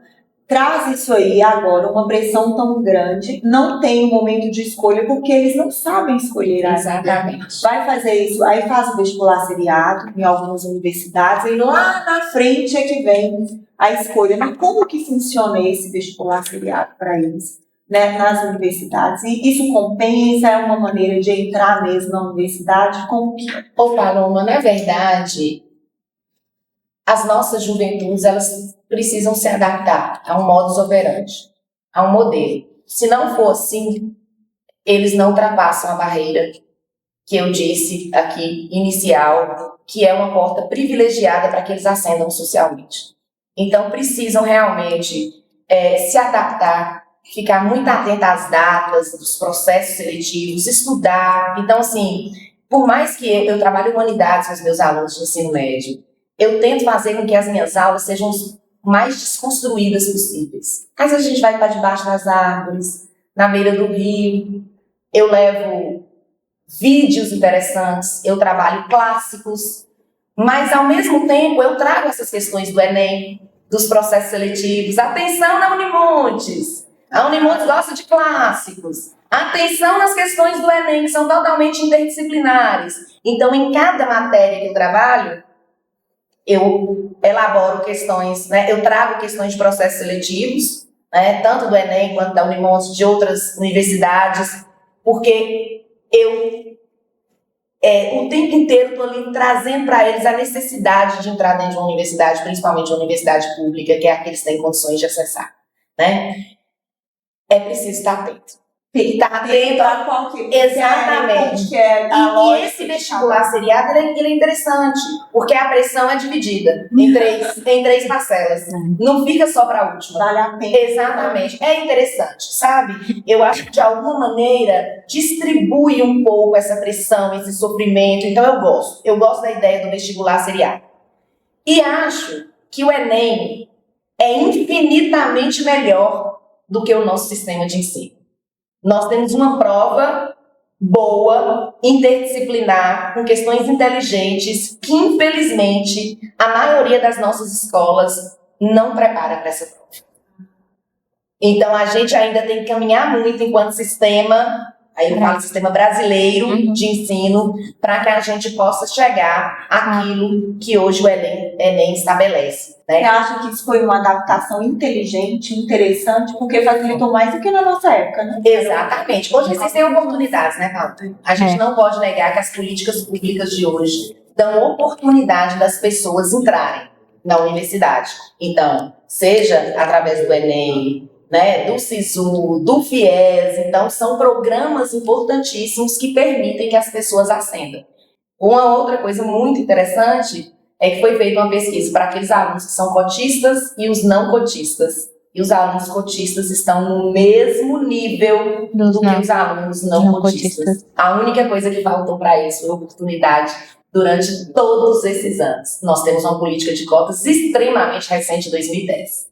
traz isso aí agora, uma pressão tão grande, não tem um momento de escolha, porque eles não sabem escolher. Exatamente. Vai fazer isso, aí faz o vestibular seriado em algumas universidades, e lá na frente é que vem a escolha. Mas como que funciona esse vestibular seriado para eles, né, nas universidades? E isso compensa? É uma maneira de entrar mesmo na universidade? Como que... Ô, Paloma, na verdade, as nossas juventudes, elas precisam se adaptar a um modus operandi, a um modelo. Se não for assim, eles não ultrapassam a barreira que eu disse aqui, inicial, que é uma porta privilegiada para que eles ascendam socialmente. Então, precisam realmente se adaptar, ficar muito atento às datas dos processos seletivos, estudar. Então, assim, por mais que eu trabalhe humanidades com os meus alunos de ensino médio, eu tento fazer com que as minhas aulas sejam os mais desconstruídas possíveis. Às vezes a gente vai para debaixo das árvores, na beira do rio, eu levo vídeos interessantes, eu trabalho clássicos, mas ao mesmo tempo eu trago essas questões do Enem, dos processos seletivos. Atenção na Unimontes! A Unimontes gosta de clássicos. Atenção nas questões do Enem, que são totalmente interdisciplinares. Então, em cada matéria que eu trabalho, eu elaboro questões, né? Eu trago questões de processos seletivos, né? Tanto do Enem quanto da Unimontes, de outras universidades, porque eu o tempo inteiro estou ali trazendo para eles a necessidade de entrar dentro de uma universidade, principalmente uma universidade pública, que é a que eles têm condições de acessar, né? É preciso estar atento. Estar atento a qualquer exatamente. E esse vestibular seriado ele é interessante, porque a pressão é dividida em três parcelas. Não fica só para a última. Vale a pena. Exatamente. É interessante, sabe? Eu acho que de alguma maneira distribui um pouco essa pressão, esse sofrimento. Então eu gosto. Eu gosto da ideia do vestibular seriado. E acho que o Enem é infinitamente melhor do que o nosso sistema de ensino. Nós temos uma prova boa, interdisciplinar, com questões inteligentes, que infelizmente a maioria das nossas escolas não prepara para essa prova. Então a gente ainda tem que caminhar muito enquanto sistema, aí eu falo sistema brasileiro de ensino, para que a gente possa chegar àquilo que hoje o Enem estabelece. Você acha que isso foi uma adaptação inteligente, interessante, porque facilitou mais do que na nossa época, né? Exatamente. Hoje existem oportunidades, né, Paulo? A gente não pode negar que as políticas públicas de hoje dão oportunidade das pessoas entrarem na universidade. Então, seja através do Enem, né, do SISU, do FIES, então são programas importantíssimos que permitem que as pessoas ascendam. Uma outra coisa muito interessante é que foi feita uma pesquisa para aqueles alunos que são cotistas e os não cotistas. E os alunos cotistas estão no mesmo nível do que os alunos não cotistas. A única coisa que faltou para isso foi oportunidade durante todos esses anos. Nós temos uma política de cotas extremamente recente, de 2010.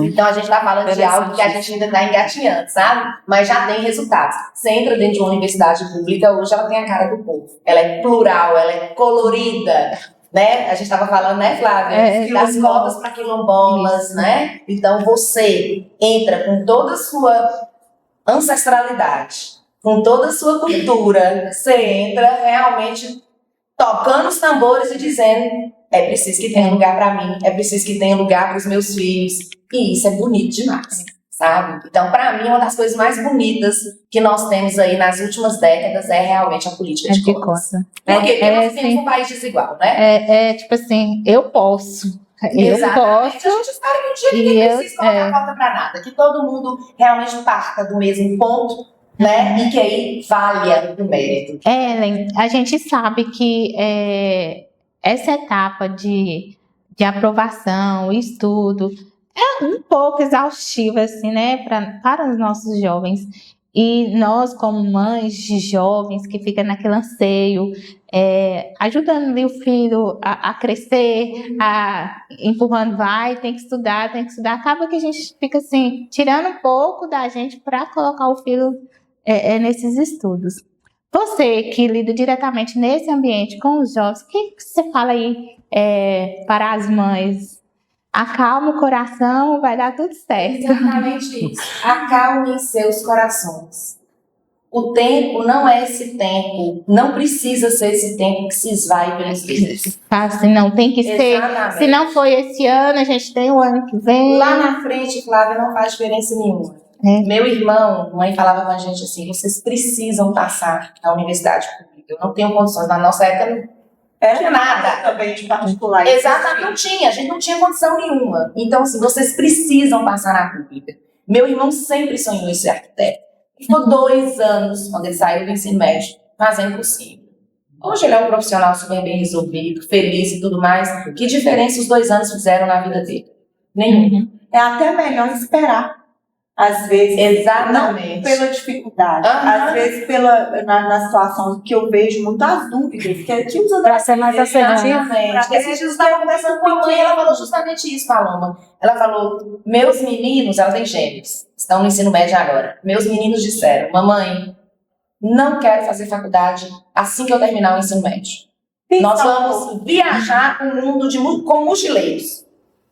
Então a gente está falando de algo que a gente ainda está engatinhando, sabe? Mas já tem resultados. Você entra dentro de uma universidade pública, hoje ela tem a cara do povo. Ela é plural, ela é colorida, né? A gente estava falando, né, Flávia? Das cotas para quilombolas, né? Então você entra com toda a sua ancestralidade, com toda a sua cultura, você entra realmente tocando os tambores e dizendo: é preciso que tenha lugar para mim, é preciso que tenha lugar para os meus filhos. E isso é bonito demais, sabe? Então, para mim, uma das coisas mais bonitas que nós temos aí nas últimas décadas é realmente a política de cotas. Por quê? Porque nós temos um país desigual, né? Tipo assim, eu posso. Exatamente. A gente espera que um dia ninguém precise colocar falta para nada, que todo mundo realmente parta do mesmo ponto, né? E que aí valha o mérito. Ellen, a gente sabe que essa etapa de aprovação, estudo, é um pouco exaustiva, assim, né, para os nossos jovens. E nós, como mães de jovens que ficam naquele anseio, ajudando ali o filho a crescer, empurrando, tem que estudar, acaba que a gente fica assim, tirando um pouco da gente para colocar o filho nesses estudos. Você que lida diretamente nesse ambiente com os jovens, o que você fala aí para as mães? Acalma o coração, vai dar tudo certo. Exatamente isso. Acalmem seus corações. O tempo não é esse tempo, não precisa ser esse tempo que se esvai pelos dedos. Assim, não tem que ser. Se não foi esse ano, a gente tem o ano que vem. Lá na frente, Flávia, não faz diferença nenhuma. Meu irmão, mãe falava com a gente assim: vocês precisam passar na universidade pública. Eu não tenho condições. Na nossa época não tinha nada. Também de particular. Exatamente, não tinha. A gente não tinha condição nenhuma. Então, assim, vocês precisam passar na pública. Meu irmão sempre sonhou em ser arquiteto. Ficou 2 anos, quando ele saiu do ensino médio, fazendo o possível. Hoje ele é um profissional super bem resolvido, feliz e tudo mais. Que diferença os 2 anos fizeram na vida dele? Nenhuma. É até melhor esperar. Às vezes, Exatamente. não pela dificuldade, Aham. às vezes na situação que eu vejo muitas dúvidas, que os Para ser mais assertivo. Exatamente. Esses dias eu estava conversando com a mãe, ela falou justamente isso, Paloma. Ela falou, meus meninos, ela tem gêmeos, estão no ensino médio agora. Meus meninos disseram, mamãe, não quero fazer faculdade assim que eu terminar o ensino médio. Nós vamos viajar o mundo com mochileiros.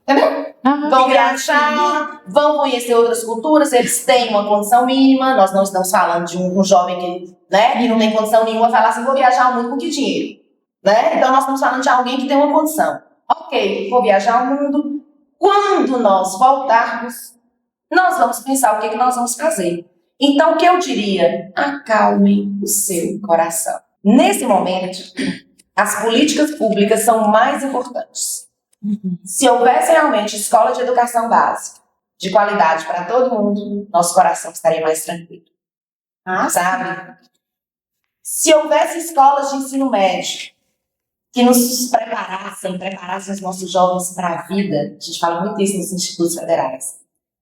Entendeu? Vão viajar, vão conhecer outras culturas, eles têm uma condição mínima, nós não estamos falando de um jovem que não tem condição nenhuma, falar assim, vou viajar o mundo com que dinheiro? Né? Então nós estamos falando de alguém que tem uma condição. Ok, vou viajar o mundo, quando nós voltarmos, nós vamos pensar o que nós vamos fazer. Então o que eu diria? Acalmem o seu coração. Nesse momento, as políticas públicas são mais importantes. Se houvesse realmente escola de educação básica, de qualidade para todo mundo, nosso coração estaria mais tranquilo. Sabe? Se houvesse escolas de ensino médio que nos preparassem os nossos jovens para a vida, a gente fala muito isso nos institutos federais.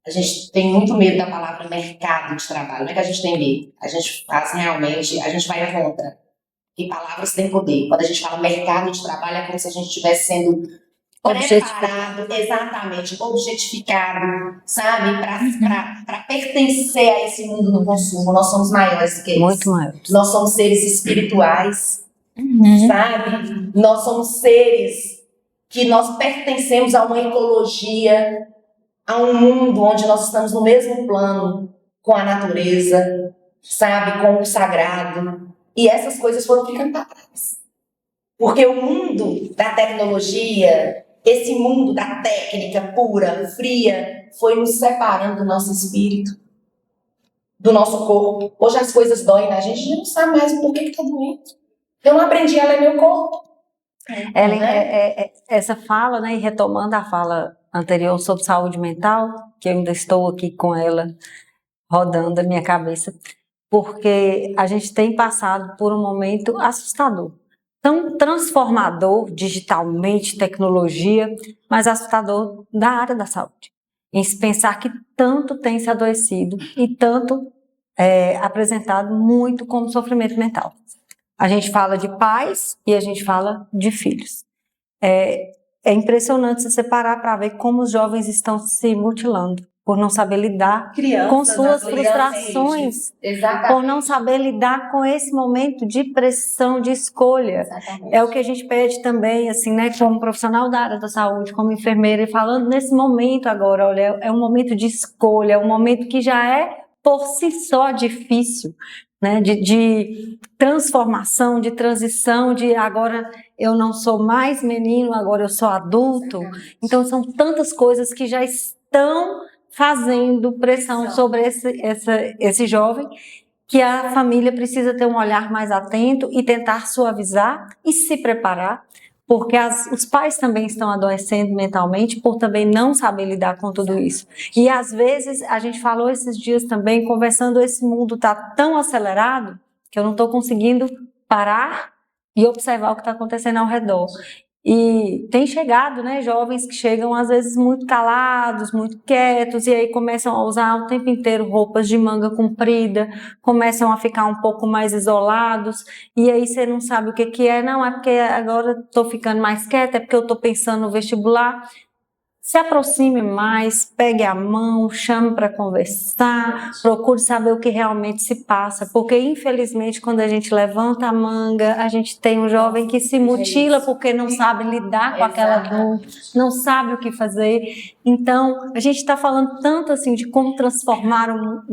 A gente tem muito medo da palavra mercado de trabalho. Não é que a gente tem medo. A gente faz realmente, a gente vai contra. E palavras têm poder. Quando a gente fala mercado de trabalho, é como se a gente estivesse sendo preparado, exatamente, objetificado, sabe? Para pertencer a esse mundo do consumo. Nós somos maiores do que isso. Muito maiores. Nós somos seres espirituais, sabe? Nós somos seres que nós pertencemos a uma ecologia, a um mundo onde nós estamos no mesmo plano com a natureza, sabe? Com o sagrado. E essas coisas foram ficando para trás. Porque o mundo da tecnologia, esse mundo da técnica pura, fria, foi nos separando do nosso espírito, do nosso corpo. Hoje as coisas doem na gente, a gente não sabe mais o porquê que está doendo. Eu não aprendi a ler meu corpo. Essa fala, né, e retomando a fala anterior sobre saúde mental, que eu ainda estou aqui com ela rodando na minha cabeça, porque a gente tem passado por um momento assustador. Tão transformador digitalmente, tecnologia, mas assustador da área da saúde. Em se pensar que tanto tem se adoecido e tanto apresentado muito como sofrimento mental. A gente fala de pais e a gente fala de filhos. É impressionante se separar para ver como os jovens estão se mutilando por não saber lidar com suas frustrações, por não saber lidar com esse momento de pressão, de escolha. Exatamente. É o que a gente pede também, assim, né, como profissional da área da saúde, como enfermeira, e falando nesse momento agora, olha, é um momento de escolha, é um momento que já é por si só difícil, né, de transformação, de transição, de agora eu não sou mais menino, agora eu sou adulto. Exatamente. Então são tantas coisas que já estão fazendo pressão sobre esse jovem, que a família precisa ter um olhar mais atento e tentar suavizar e se preparar, porque os pais também estão adoecendo mentalmente por também não saber lidar com tudo isso. E às vezes, a gente falou esses dias também, conversando, esse mundo está tão acelerado que eu não estou conseguindo parar e observar o que está acontecendo ao redor. E tem chegado, né, jovens que chegam às vezes muito calados, muito quietos, e aí começam a usar o tempo inteiro roupas de manga comprida, começam a ficar um pouco mais isolados, e aí você não sabe o que é, não, é porque agora estou ficando mais quieta, é porque eu estou pensando no vestibular. Se aproxime mais, pegue a mão, chame para conversar, procure saber o que realmente se passa, porque infelizmente quando a gente levanta a manga, a gente tem um jovem que se mutila porque não sabe lidar com aquela dor, não sabe o que fazer. Então, a gente está falando tanto assim de como transformar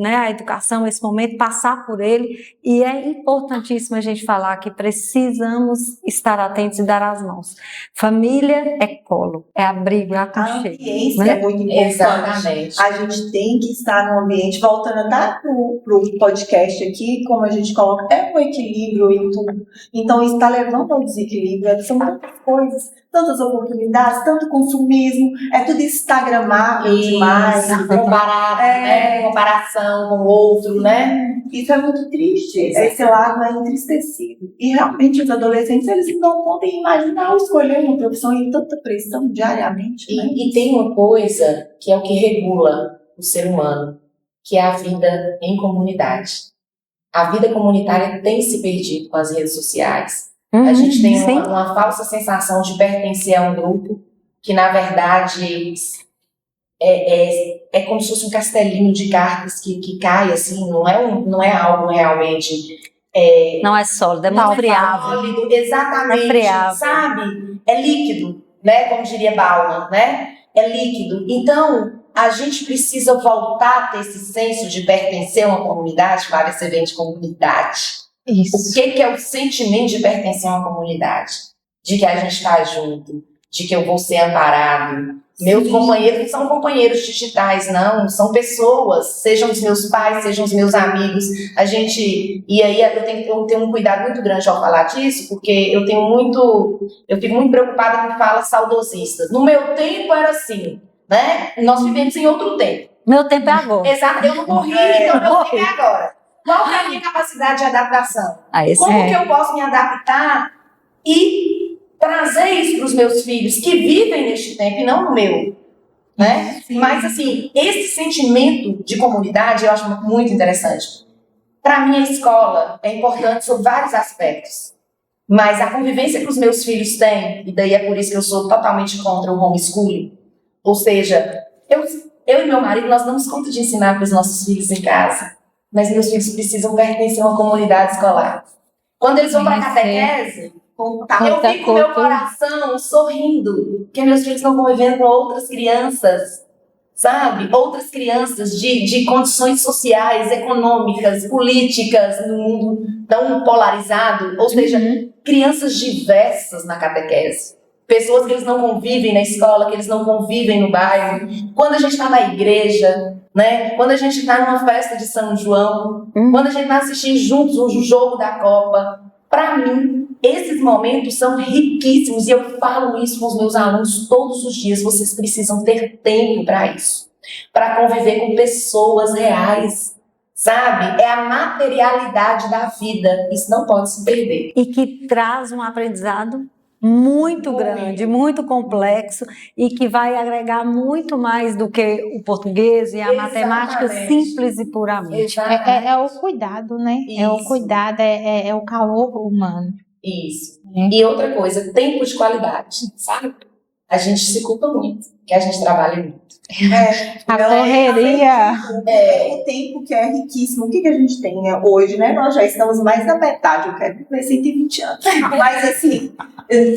a educação, esse momento, passar por ele, e é importantíssimo a gente falar que precisamos estar atentos e dar as mãos. Família é colo, é abrigo, é aconchego. A ambiência é muito importante. Exatamente. A gente tem que estar no ambiente, voltando até pro podcast aqui, como a gente coloca, é um equilíbrio em tudo. Então, isso está levando ao desequilíbrio, são tantas coisas, tantas oportunidades, tanto consumismo, é tudo instagramável demais. Comparado, né? Comparação com o outro, né? Isso é muito triste, esse lado é entristecido. E realmente os adolescentes, eles não podem imaginar escolher uma profissão em tanta pressão diariamente. Né? E tem uma coisa que é o que regula o ser humano, que é a vida em comunidade. A vida comunitária tem se perdido com as redes sociais. A gente tem uma falsa sensação de pertencer a um grupo que, na verdade, é como se fosse um castelinho de cartas que cai, assim, não é algo realmente... Não é sólido, é muito friável. Sólido, exatamente, É friável. sabe? É líquido, né? Como diria Bauman, né? É líquido. Então, a gente precisa voltar a ter esse senso de pertencer a uma comunidade, para você vem de comunidade. Isso. O que é o sentimento de pertencer a uma comunidade? De que a gente está junto, de que eu vou ser amparado. Meus companheiros não são companheiros digitais, não, são pessoas, sejam os meus pais, sejam os meus amigos. E aí eu tenho um cuidado muito grande ao falar disso, porque eu fico muito preocupada com falas saudosistas. No meu tempo era assim, né? Nós vivemos em outro tempo. Meu tempo é agora. Exato, eu não morri, então meu tempo é agora. Qual que é a minha capacidade de adaptação? Como que eu posso me adaptar e trazer isso para os meus filhos que vivem neste tempo e não no meu, né? Mas, assim, esse sentimento de comunidade eu acho muito interessante. Para mim, a escola é importante sobre vários aspectos, mas a convivência que os meus filhos têm, e daí é por isso que eu sou totalmente contra o homeschooling, ou seja, eu e meu marido, nós damos conta de ensinar para os nossos filhos em casa, mas meus filhos precisam pertencer a uma comunidade escolar. Quando eles vão para a catequese, eu fico com meu coração sorrindo, porque meus filhos estão convivendo com outras crianças, sabe? Outras crianças de condições sociais, econômicas, políticas, no mundo tão polarizado, ou seja, crianças diversas na catequese. Pessoas que eles não convivem na escola, que eles não convivem no bairro. Quando a gente está na igreja, né? Quando a gente está numa festa de São João, quando a gente está assistindo juntos um jogo da Copa, para mim, esses momentos são riquíssimos e eu falo isso com os meus alunos todos os dias. Vocês precisam ter tempo para isso, para conviver com pessoas reais, sabe? É a materialidade da vida, isso não pode se perder. E que traz um aprendizado muito grande, muito complexo e que vai agregar muito mais do que o português e a matemática simples e puramente. É o cuidado, né? Isso. É o cuidado, é o calor humano. Isso. E outra coisa, tempo de qualidade, sabe? A gente se culpa muito, que a gente trabalha muito. A correria. O tempo que é riquíssimo. O que a gente tem hoje, né? Nós já estamos mais da metade, eu quero viver 120 anos. Mas assim,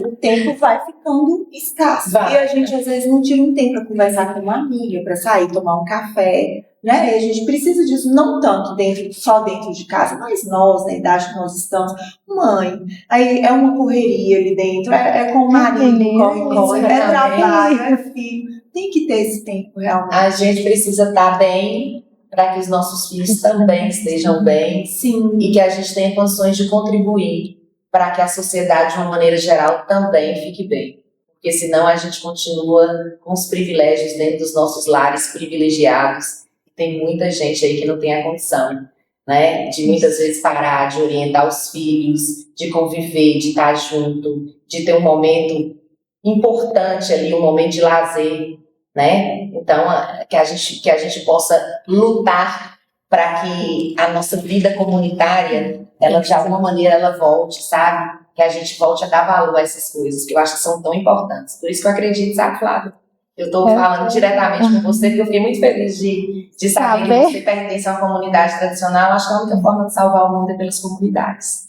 o tempo vai ficando escasso. Vai. E a gente às vezes não tira um tempo para conversar com uma amiga, para sair, tomar um café. Né? E a gente precisa disso, não tanto só dentro de casa, mas nós, na idade que nós estamos, mãe, aí é uma correria ali dentro, é com o marido, corre, é trabalho, é filho, tem que ter esse tempo realmente. A gente precisa estar bem para que os nossos filhos também estejam bem. Sim. E que a gente tenha condições de contribuir para que a sociedade, de uma maneira geral, também fique bem. Porque senão a gente continua com os privilégios dentro dos nossos lares privilegiados. Tem muita gente aí que não tem a condição, né? De muitas vezes parar, de orientar os filhos, de conviver, de estar junto, de ter um momento importante ali, um momento de lazer, né? Então, que a gente possa lutar para que a nossa vida comunitária, ela de alguma maneira ela volte, sabe? Que a gente volte a dar valor a essas coisas, que eu acho que são tão importantes. Por isso que eu acredito, sabe, Flávia? Eu estou falando diretamente com você, porque eu fiquei muito feliz de saber que você pertence a uma comunidade tradicional. Acho que a única forma de salvar o mundo é pelas comunidades.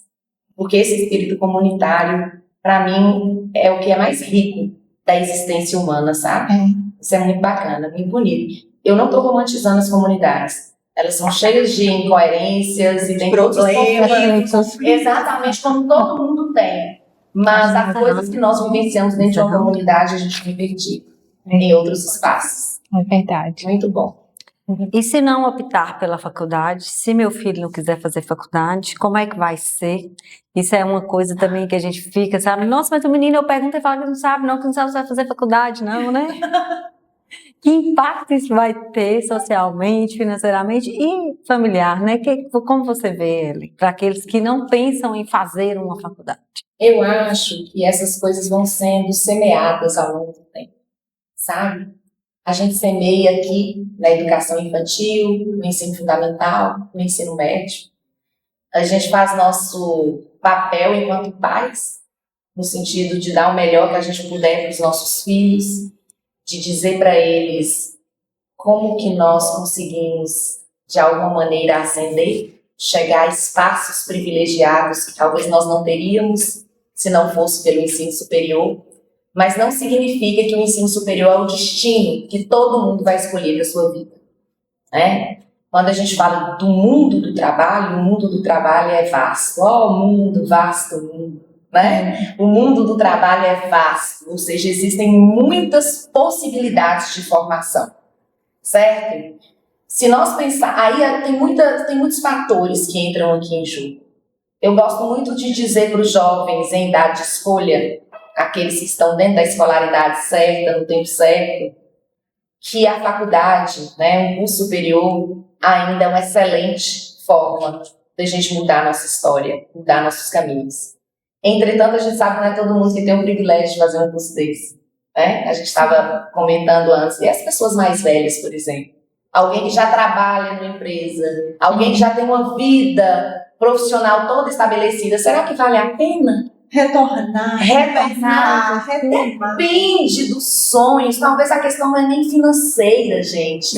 Porque esse espírito comunitário, para mim, é o que é mais rico da existência humana, sabe? Isso é muito bacana, muito bonito. Eu não estou romantizando as comunidades. Elas são cheias de incoerências e tem problemas. Exatamente como todo mundo tem. Mas as coisas que nós vivenciamos dentro de uma comunidade, a gente tem perdido em outros espaços. É verdade. Muito bom. E se não optar pela faculdade, se meu filho não quiser fazer faculdade, como é que vai ser? Isso é uma coisa também que a gente fica, sabe? Nossa, mas o menino, eu pergunto e falo que não sabe se vai fazer faculdade, não, né? Que impacto isso vai ter socialmente, financeiramente e familiar, né? Como você vê ele, para aqueles que não pensam em fazer uma faculdade? Eu acho que essas coisas vão sendo semeadas ao longo do tempo, sabe? A gente semeia aqui na educação infantil, no ensino fundamental, no ensino médio. A gente faz nosso papel enquanto pais, no sentido de dar o melhor que a gente puder para os nossos filhos, de dizer para eles como que nós conseguimos, de alguma maneira, ascender, chegar a espaços privilegiados que talvez nós não teríamos se não fosse pelo ensino superior. Mas não significa que o ensino superior é o destino que todo mundo vai escolher para a sua vida, né? Quando a gente fala do mundo do trabalho, o mundo do trabalho é vasto. Oh, mundo, vasto mundo, né? O mundo do trabalho é vasto, ou seja, existem muitas possibilidades de formação, certo? Se nós pensar, aí tem muitos fatores que entram aqui em jogo. Eu gosto muito de dizer para os jovens em idade de escolha, aqueles que estão dentro da escolaridade certa, no tempo certo, que a faculdade, né, um curso superior, ainda é uma excelente forma de a gente mudar a nossa história, mudar nossos caminhos. Entretanto, a gente sabe que não é todo mundo que tem o privilégio de fazer um curso desse, né? A gente estava comentando antes, e as pessoas mais velhas, por exemplo, alguém que já trabalha numa empresa, alguém que já tem uma vida profissional toda estabelecida, será que vale a pena? Retornar. Depende dos sonhos. Talvez a questão não é nem financeira, gente.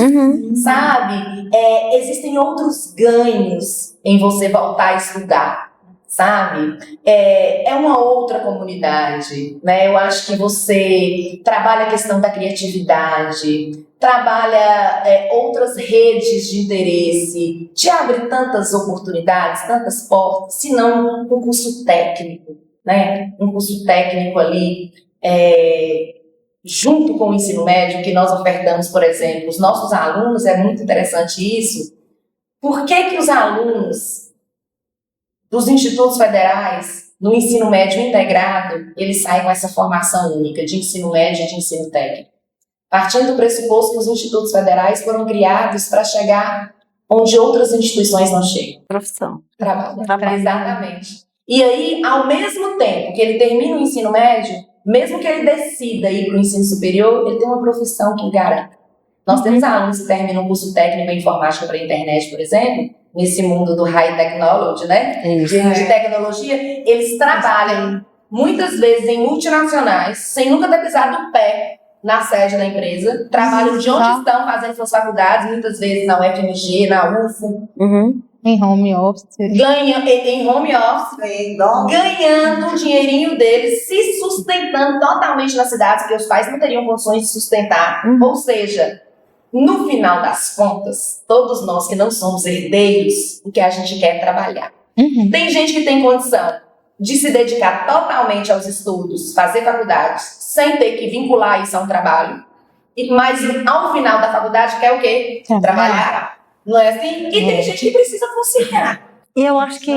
Sabe? Existem outros ganhos em você voltar a estudar, sabe? É uma outra comunidade, né? Eu acho que você trabalha a questão da criatividade, trabalha outras redes de interesse, te abre tantas oportunidades, tantas portas, se não um curso técnico. Né? Um curso técnico ali, junto com o ensino médio, que nós ofertamos, por exemplo, os nossos alunos, é muito interessante isso. Por que os alunos dos institutos federais, no ensino médio integrado, eles saem com essa formação única de ensino médio e de ensino técnico? Partindo do pressuposto que os institutos federais foram criados para chegar onde outras instituições não chegam. Profissão. Trabalho. Exatamente. E aí, ao mesmo tempo que ele termina o ensino médio, mesmo que ele decida ir para o ensino superior, ele tem uma profissão que o garanta. Nós temos alunos que terminam um curso técnico em informática para a internet, por exemplo, nesse mundo do high technology, né? De tecnologia, eles trabalham muitas vezes em multinacionais, sem nunca ter pisado o pé na sede da empresa, trabalham de onde estão fazendo suas faculdades, muitas vezes na UFMG, na UFO. Em home office. Em home office, ganhando o dinheirinho deles, se sustentando totalmente nas cidades, porque os pais não teriam condições de sustentar. Ou seja, no final das contas, todos nós que não somos herdeiros, o que a gente quer é trabalhar. Tem gente que tem condição de se dedicar totalmente aos estudos, fazer faculdade, sem ter que vincular isso a um trabalho. Mas ao final da faculdade quer o quê? Trabalhar. Não é assim? E tem gente que precisa conciliar. E eu acho que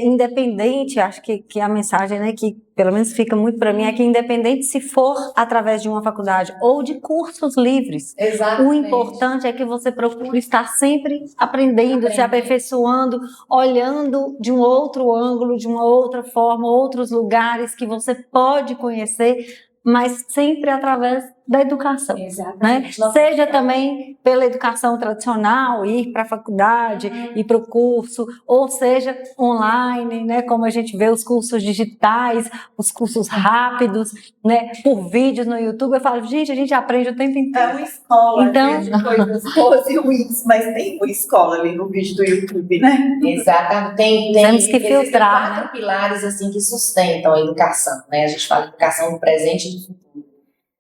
independente, acho que a mensagem, né, que pelo menos fica muito para mim, é que independente se for através de uma faculdade ou de cursos livres, Exatamente. O importante é que você procure estar sempre aprendendo, se aperfeiçoando, olhando de um outro ângulo, de uma outra forma, outros lugares que você pode conhecer, mas sempre através da educação, né? Seja também pela educação tradicional, ir para a faculdade, ir para o curso, ou seja online, né? Como a gente vê os cursos digitais, os cursos rápidos, né? Por vídeos no YouTube, eu falo, gente, a gente aprende o tempo inteiro. É uma escola, então, de coisas boas e ruins, mas tem uma escola ali no vídeo do YouTube, né? Exatamente. Temos que filtrar, 4 pilares assim que sustentam a educação, né? A gente fala de educação do presente e do futuro.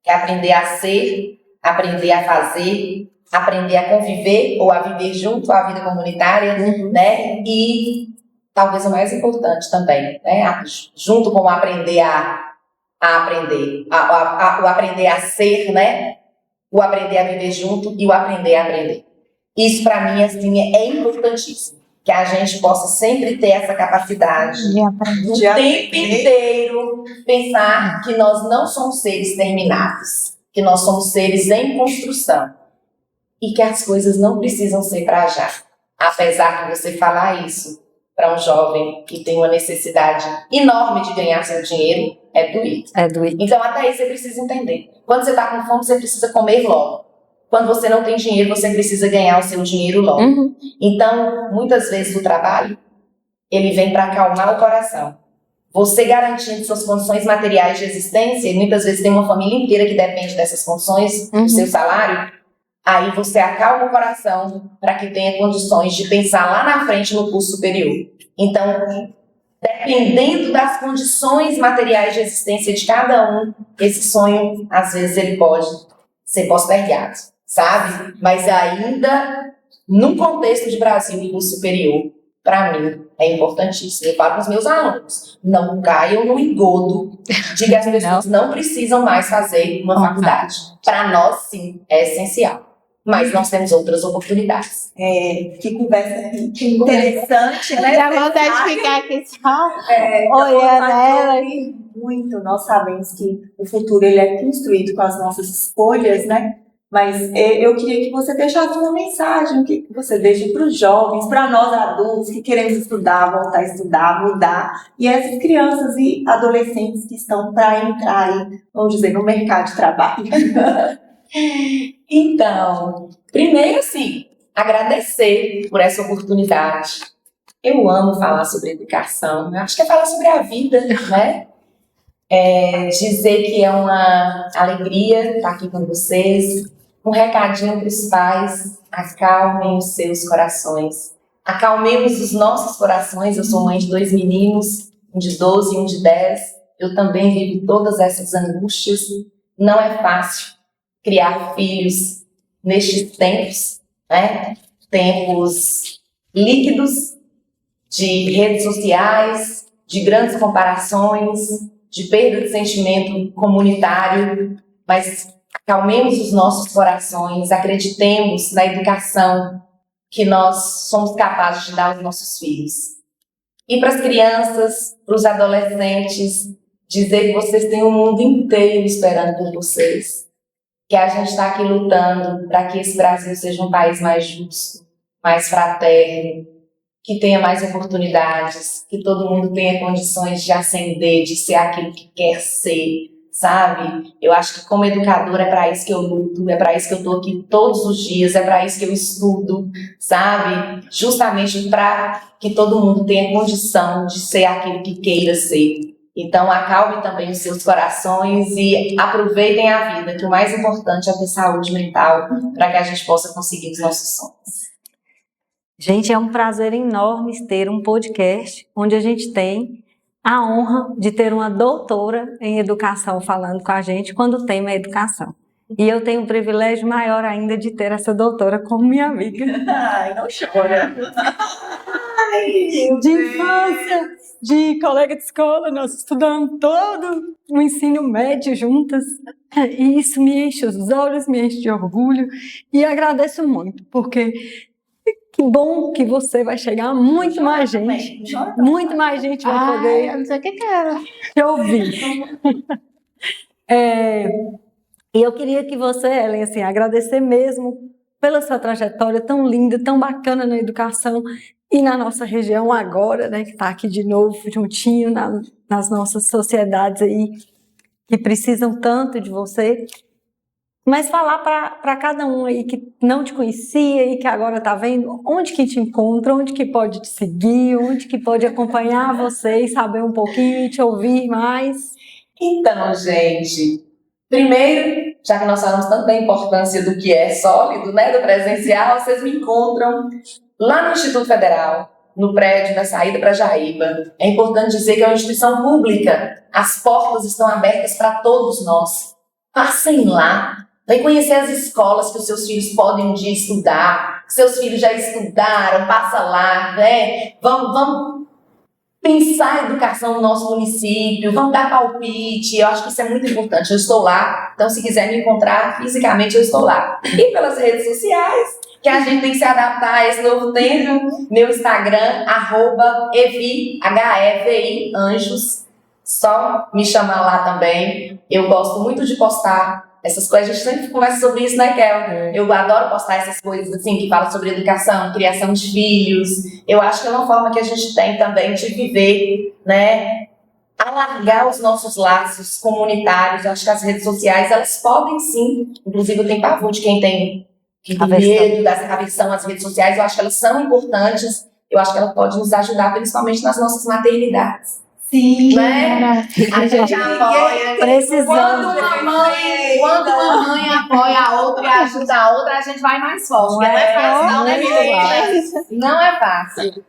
Que é aprender a ser, aprender a fazer, aprender a conviver ou a viver junto à vida comunitária, né? E talvez o mais importante também, né? Junto com o aprender a aprender, o aprender a ser, né? O aprender a viver junto e o aprender a aprender. Isso para mim assim é importantíssimo. Que a gente possa sempre ter essa capacidade o tempo inteiro pensar que nós não somos seres terminados, que nós somos seres em construção e que as coisas não precisam ser para já. Apesar de você falar isso para um jovem que tem uma necessidade enorme de ganhar seu dinheiro, é doído. É doído. Então até isso você precisa entender. Quando você está com fome, você precisa comer logo. Quando você não tem dinheiro, você precisa ganhar o seu dinheiro logo. Uhum. Então, muitas vezes o trabalho, ele vem para acalmar o coração. Você garantindo suas condições materiais de existência, e muitas vezes tem uma família inteira que depende dessas condições, do seu salário, aí você acalma o coração para que tenha condições de pensar lá na frente no curso superior. Então, dependendo das condições materiais de existência de cada um, esse sonho, às vezes, ele pode ser postergado, sabe? Mas ainda, num contexto de Brasil e curso superior, para mim, é importantíssimo. Eu falo com os meus alunos, não caiam no engodo de que as pessoas não precisam mais fazer uma faculdade. Para nós, sim, é essencial. Mas nós temos outras oportunidades. Que conversa interessante, né? Dá vontade de ficar aqui só Olhando ela. Muito, nós sabemos que o futuro ele é construído com as nossas escolhas, né? Mas eu queria que você deixasse uma mensagem, que você deixe para os jovens, para nós adultos que queremos estudar, voltar a estudar, mudar, e essas crianças e adolescentes que estão para entrar aí, vamos dizer, no mercado de trabalho. Então, primeiro, assim, agradecer por essa oportunidade. Eu amo falar sobre educação, eu acho que é falar sobre a vida, né? Dizer que é uma alegria estar aqui com vocês. Um recadinho para os pais: acalmem os seus corações. Acalmemos os nossos corações. Eu sou mãe de 2 meninos, um de 12 e um de 10. Eu também vivo todas essas angústias. Não é fácil criar filhos nestes tempos, né? Tempos líquidos de redes sociais, de grandes comparações, de perda de sentimento comunitário, mas acalmemos os nossos corações, acreditemos na educação que nós somos capazes de dar aos nossos filhos. E para as crianças, para os adolescentes, dizer que vocês têm o mundo inteiro esperando por vocês, que a gente está aqui lutando para que esse Brasil seja um país mais justo, mais fraterno, que tenha mais oportunidades, que todo mundo tenha condições de ascender, de ser aquilo que quer ser, sabe? Eu acho que como educadora é para isso que eu luto, é para isso que eu estou aqui todos os dias, é para isso que eu estudo, sabe? Justamente para que todo mundo tenha condição de ser aquilo que queira ser. Então, acalme também os seus corações e aproveitem a vida, que o mais importante é ter saúde mental para que a gente possa conseguir os nossos sonhos. Gente, é um prazer enorme ter um podcast onde a gente tem a honra de ter uma doutora em educação falando com a gente quando o tema é educação. E eu tenho um privilégio maior ainda de ter essa doutora como minha amiga. Ai, não chora. Ai, De infância, de colega de escola, nós estudamos todo o ensino médio juntas. E isso me enche os olhos, me enche de orgulho. E agradeço muito, porque que bom que você vai chegar a muito mais gente. Muito mais gente vai poder eu não sei o que era. te ouvir. E eu queria que você, Ellen, assim, agradecer mesmo pela sua trajetória tão linda, tão bacana na educação e na nossa região agora, né, que está aqui de novo, juntinho nas nossas sociedades aí, que precisam tanto de você. Mas falar para cada um aí que não te conhecia e que agora está vendo, onde que te encontra, onde que pode te seguir, onde que pode acompanhar você e saber um pouquinho e te ouvir mais. Então, gente, primeiro, já que nós falamos tanto da importância do que é sólido, né, do presencial, vocês me encontram lá no Instituto Federal, no prédio da saída para Jaíba. É importante dizer que é uma instituição pública. As portas estão abertas para todos nós. Passem lá. Vem conhecer as escolas que os seus filhos podem um dia estudar, que seus filhos já estudaram, passa lá, né? Vamos pensar a educação no nosso município, vamos dar palpite, eu acho que isso é muito importante. Eu estou lá, então se quiser me encontrar fisicamente, eu estou lá. E pelas redes sociais, que a gente tem que se adaptar a esse novo tempo, meu Instagram, @evi, HEVI, anjos, só me chamar lá também. Eu gosto muito de postar essas coisas, a gente sempre conversa sobre isso, né, Kel? Eu adoro postar essas coisas, assim, que falam sobre educação, criação de filhos. Eu acho que é uma forma que a gente tem também de viver, né, a alargar os nossos laços comunitários. Eu acho que as redes sociais, elas podem sim, inclusive eu tenho pavor de quem tem medo dessa aversão às redes sociais, eu acho que elas são importantes, eu acho que ela pode nos ajudar, principalmente nas nossas maternidades. Sim. Né? A gente apoia. Precisamos. Quando uma mãe apoia a outra e ajuda a outra, a gente vai mais forte. Não é fácil, não, né, meninas? Não é fácil.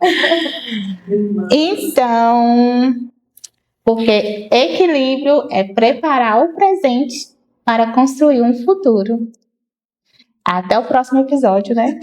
Então, porque equilíbrio é preparar o presente para construir um futuro. Até o próximo episódio, né?